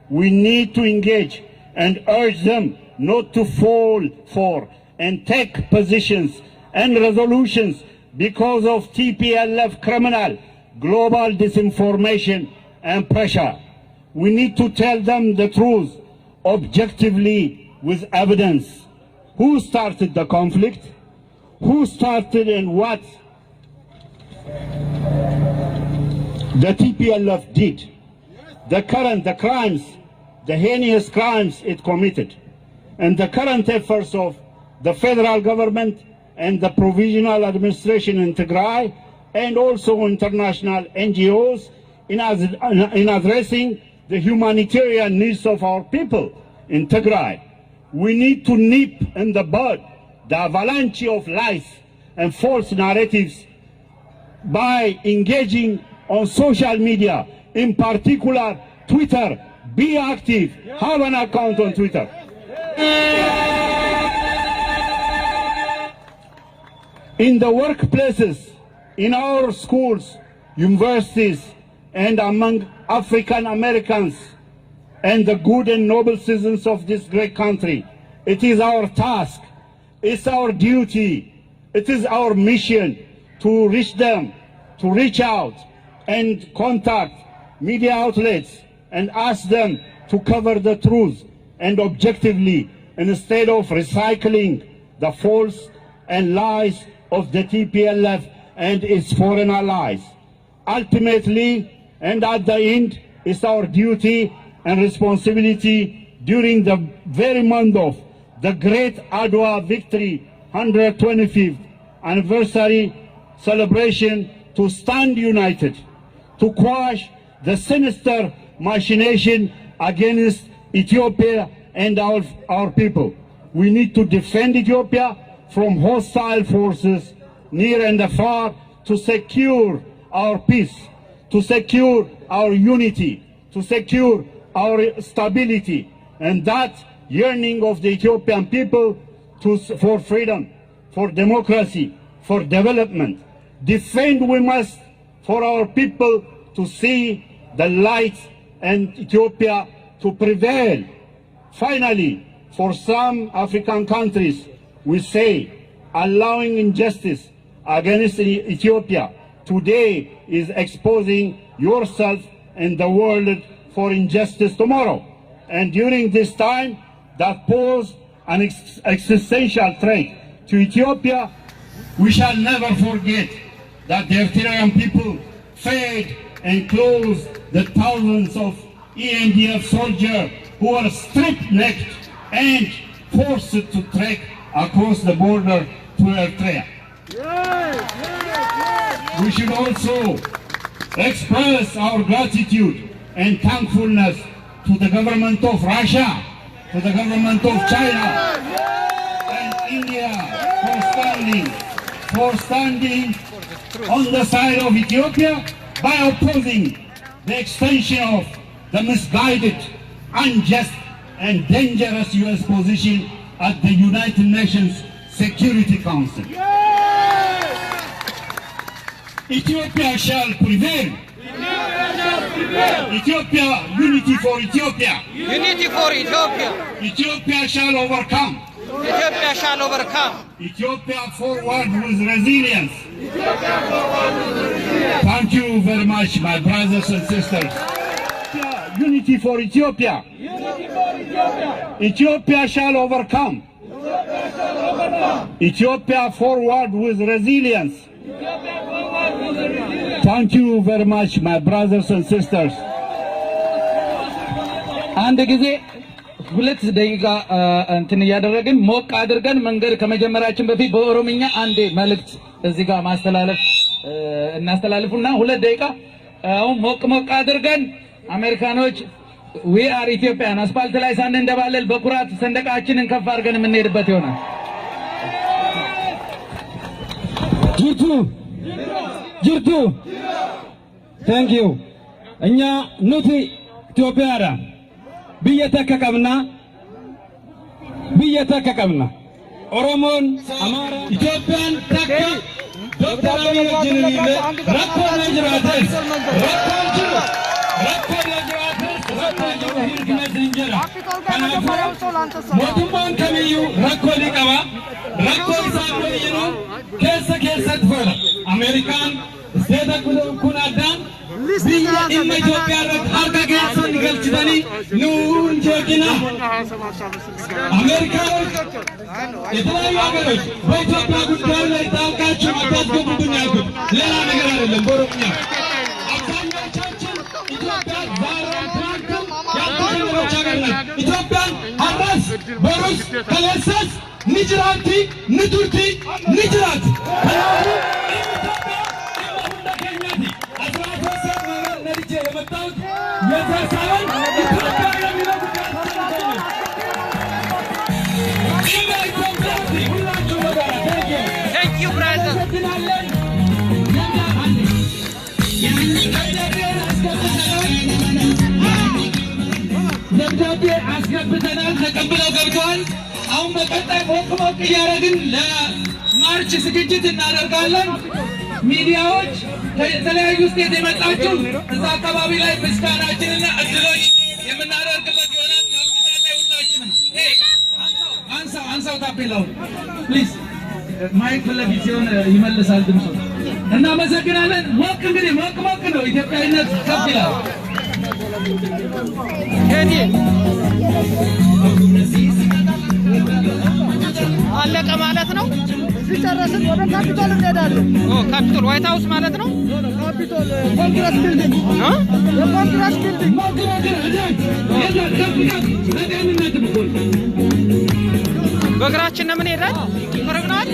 We need to engage and urge them not to fall for and take positions and resolutions because of TPLF criminal global disinformation and pressure. We need to tell them the truth objectively with evidence. Who started the conflict? Who started and what the TPLF did? The crimes, the heinous crimes it committed, and the current efforts of the federal government and the provisional administration in Tigray, and also international NGOs in addressing the humanitarian needs of our people in Tigray. We need to nip in the bud the avalanche of lies and false narratives by engaging on social media, in particular Twitter. Be active, have an account on Twitter. In the workplaces, in our schools, universities, and among African Americans and the good and noble citizens of this great country, it is our task, it's our duty, it is our mission to reach them, to reach out and contact media outlets and ask them to cover the truth and objectively, instead of recycling the false and lies of the TPLF and its foreign allies. Ultimately, and at the end, it's our duty and responsibility during the very month of the great Adwa victory 125th anniversary celebration to stand united, to quash the sinister machination against Ethiopia and our people. We need to defend Ethiopia from hostile forces near and far, to secure our peace, to secure our unity, to secure our stability, and that yearning of the Ethiopian people for freedom, for democracy, for development. Defend we must for our people to see the light and Ethiopia to prevail. Finally, for some African countries, we say allowing injustice against Ethiopia today is exposing yourself and the world for injustice tomorrow. And during this time that pose an existential threat to Ethiopia, we shall never forget that the Eritrean people fed and clothed the thousands of ENDF soldiers who were stripped naked and forced to trek across the border to Eritrea. We should also express our gratitude and thankfulness to the government of Russia, to the government of China and India for standing on the side of Ethiopia by opposing the extension of the misguided, unjust and dangerous US position at the United Nations Security Council. Ethiopia shall prevail. Ethiopia, unity for Ethiopia. Unity for Ethiopia. Ethiopia shall overcome. Ethiopia shall overcome. Ethiopia forward with resilience. Thank you very much, my brothers and sisters. Unity for Ethiopia. Unity for Ethiopia. Ethiopia shall overcome. Ethiopia forward with resilience. Thank you very much, my brothers and sisters. አንድ ጊዜ 2 ደቂቃ እንትን ያደረግን ሞቅ አድርገን መንገድ ከመጀመራችን በፊት በኦሮምኛ አንድ መልእክት እዚህ ጋር እናስተላልፉና 2 ደቂቃ አሁን ሞቅ አድርገን አሜሪካኖች we are Ethiopian አስፋልት ላይ ሳንንደባለል በኩራት ሰንደቃችንን ከፍ አድርገን የምንሄድበት ይሆናል። ጅርቱ thank you እኛ ኑቲ ኢትዮጵያራ ብየተከቀምና ኦሮሞን አማራ ኢትዮጵያን ተከ ዶክተር አብይ ጅንኒለ ረኮ ነጅራተስ mootummaan kamiyyuu rakkoo ni qaba. Rakkoo isaa fayyadu keessatti foola. Ameerikaan isteeta kun addaan biyya dhimma Itoophiyaa irratti harka keessatti galchitanii nuun jeeqina. Ameerikaanoች የተለያዩ ሀገሮች በኢትዮጵያ ጉዳይ ላይ ጣልቃቸውን አታስገቡብን ያልኩት ሌላ ነገር አይደለም። በኦሮምኛ አብዛኞቻችን ኢትዮጵያ ዛሬም ትናንትም ያልተጀመረች ሀገር ናት። ኢትዮጵያን ሀራስ በሩስ ከለሰስ ንጅራንቲ ንቱርቲ ንጅራት Thank you, brother. ደብዳቤ አስገብተናል፣ ተቀብለው ገብተዋል። አሁን በቀጣይ ሞቅ እያደረግን ለማርች ዝግጅት እናደርጋለን። ሚዲያዎች ከተለያዩ ስቴት የመጣችሁ እዛ አካባቢ ላይ ምስጋናችንና እድሎች የምናደርግበት ይሆናል። ካፒታል ሁላችንም አንሳው ታፔላውን ፕሊዝ። ማይክ ለፊት ሲሆን ይመልሳል ድምፁ። እናመሰግናለን። ሞቅ እንግዲህ ሞቅ ነው። ኢትዮጵያዊነት ከፍ ይላል። አለቀ ማለት ነው። ሲጨረስን ወደ ካፒቶል እንሄዳለን። ካፒቶል ዋይት ሃውስ ማለት ነው። ካፒቶል ኮንግረስ ቢልዲንግ የኮንግረስ ቢልዲንግ በእግራችን ነው የምንሄደው። ይፈረግናል።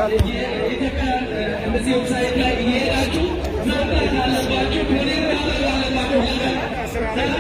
የኢትዮጵያ እንደዚህ ዌብሳይት ላይ እየሄዳችሁ መርዳት አለባችሁ። ዶኔት ማድረግ አለባችሁ።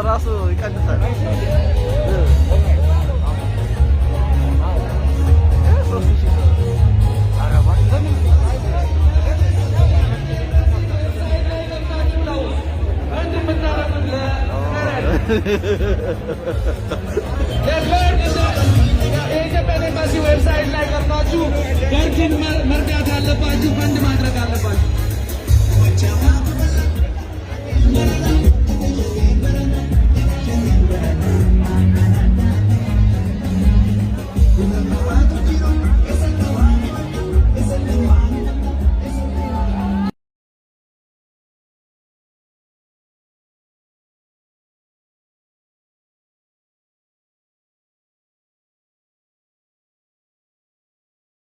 ራሱ ይቀንሳል። የኢትዮጵያ ኤምባሲ ዌብሳይት ላይ ገብታችሁ ፈንድ መርዳት አለባችሁ። ፈንድ ማድረግ አለባችሁ።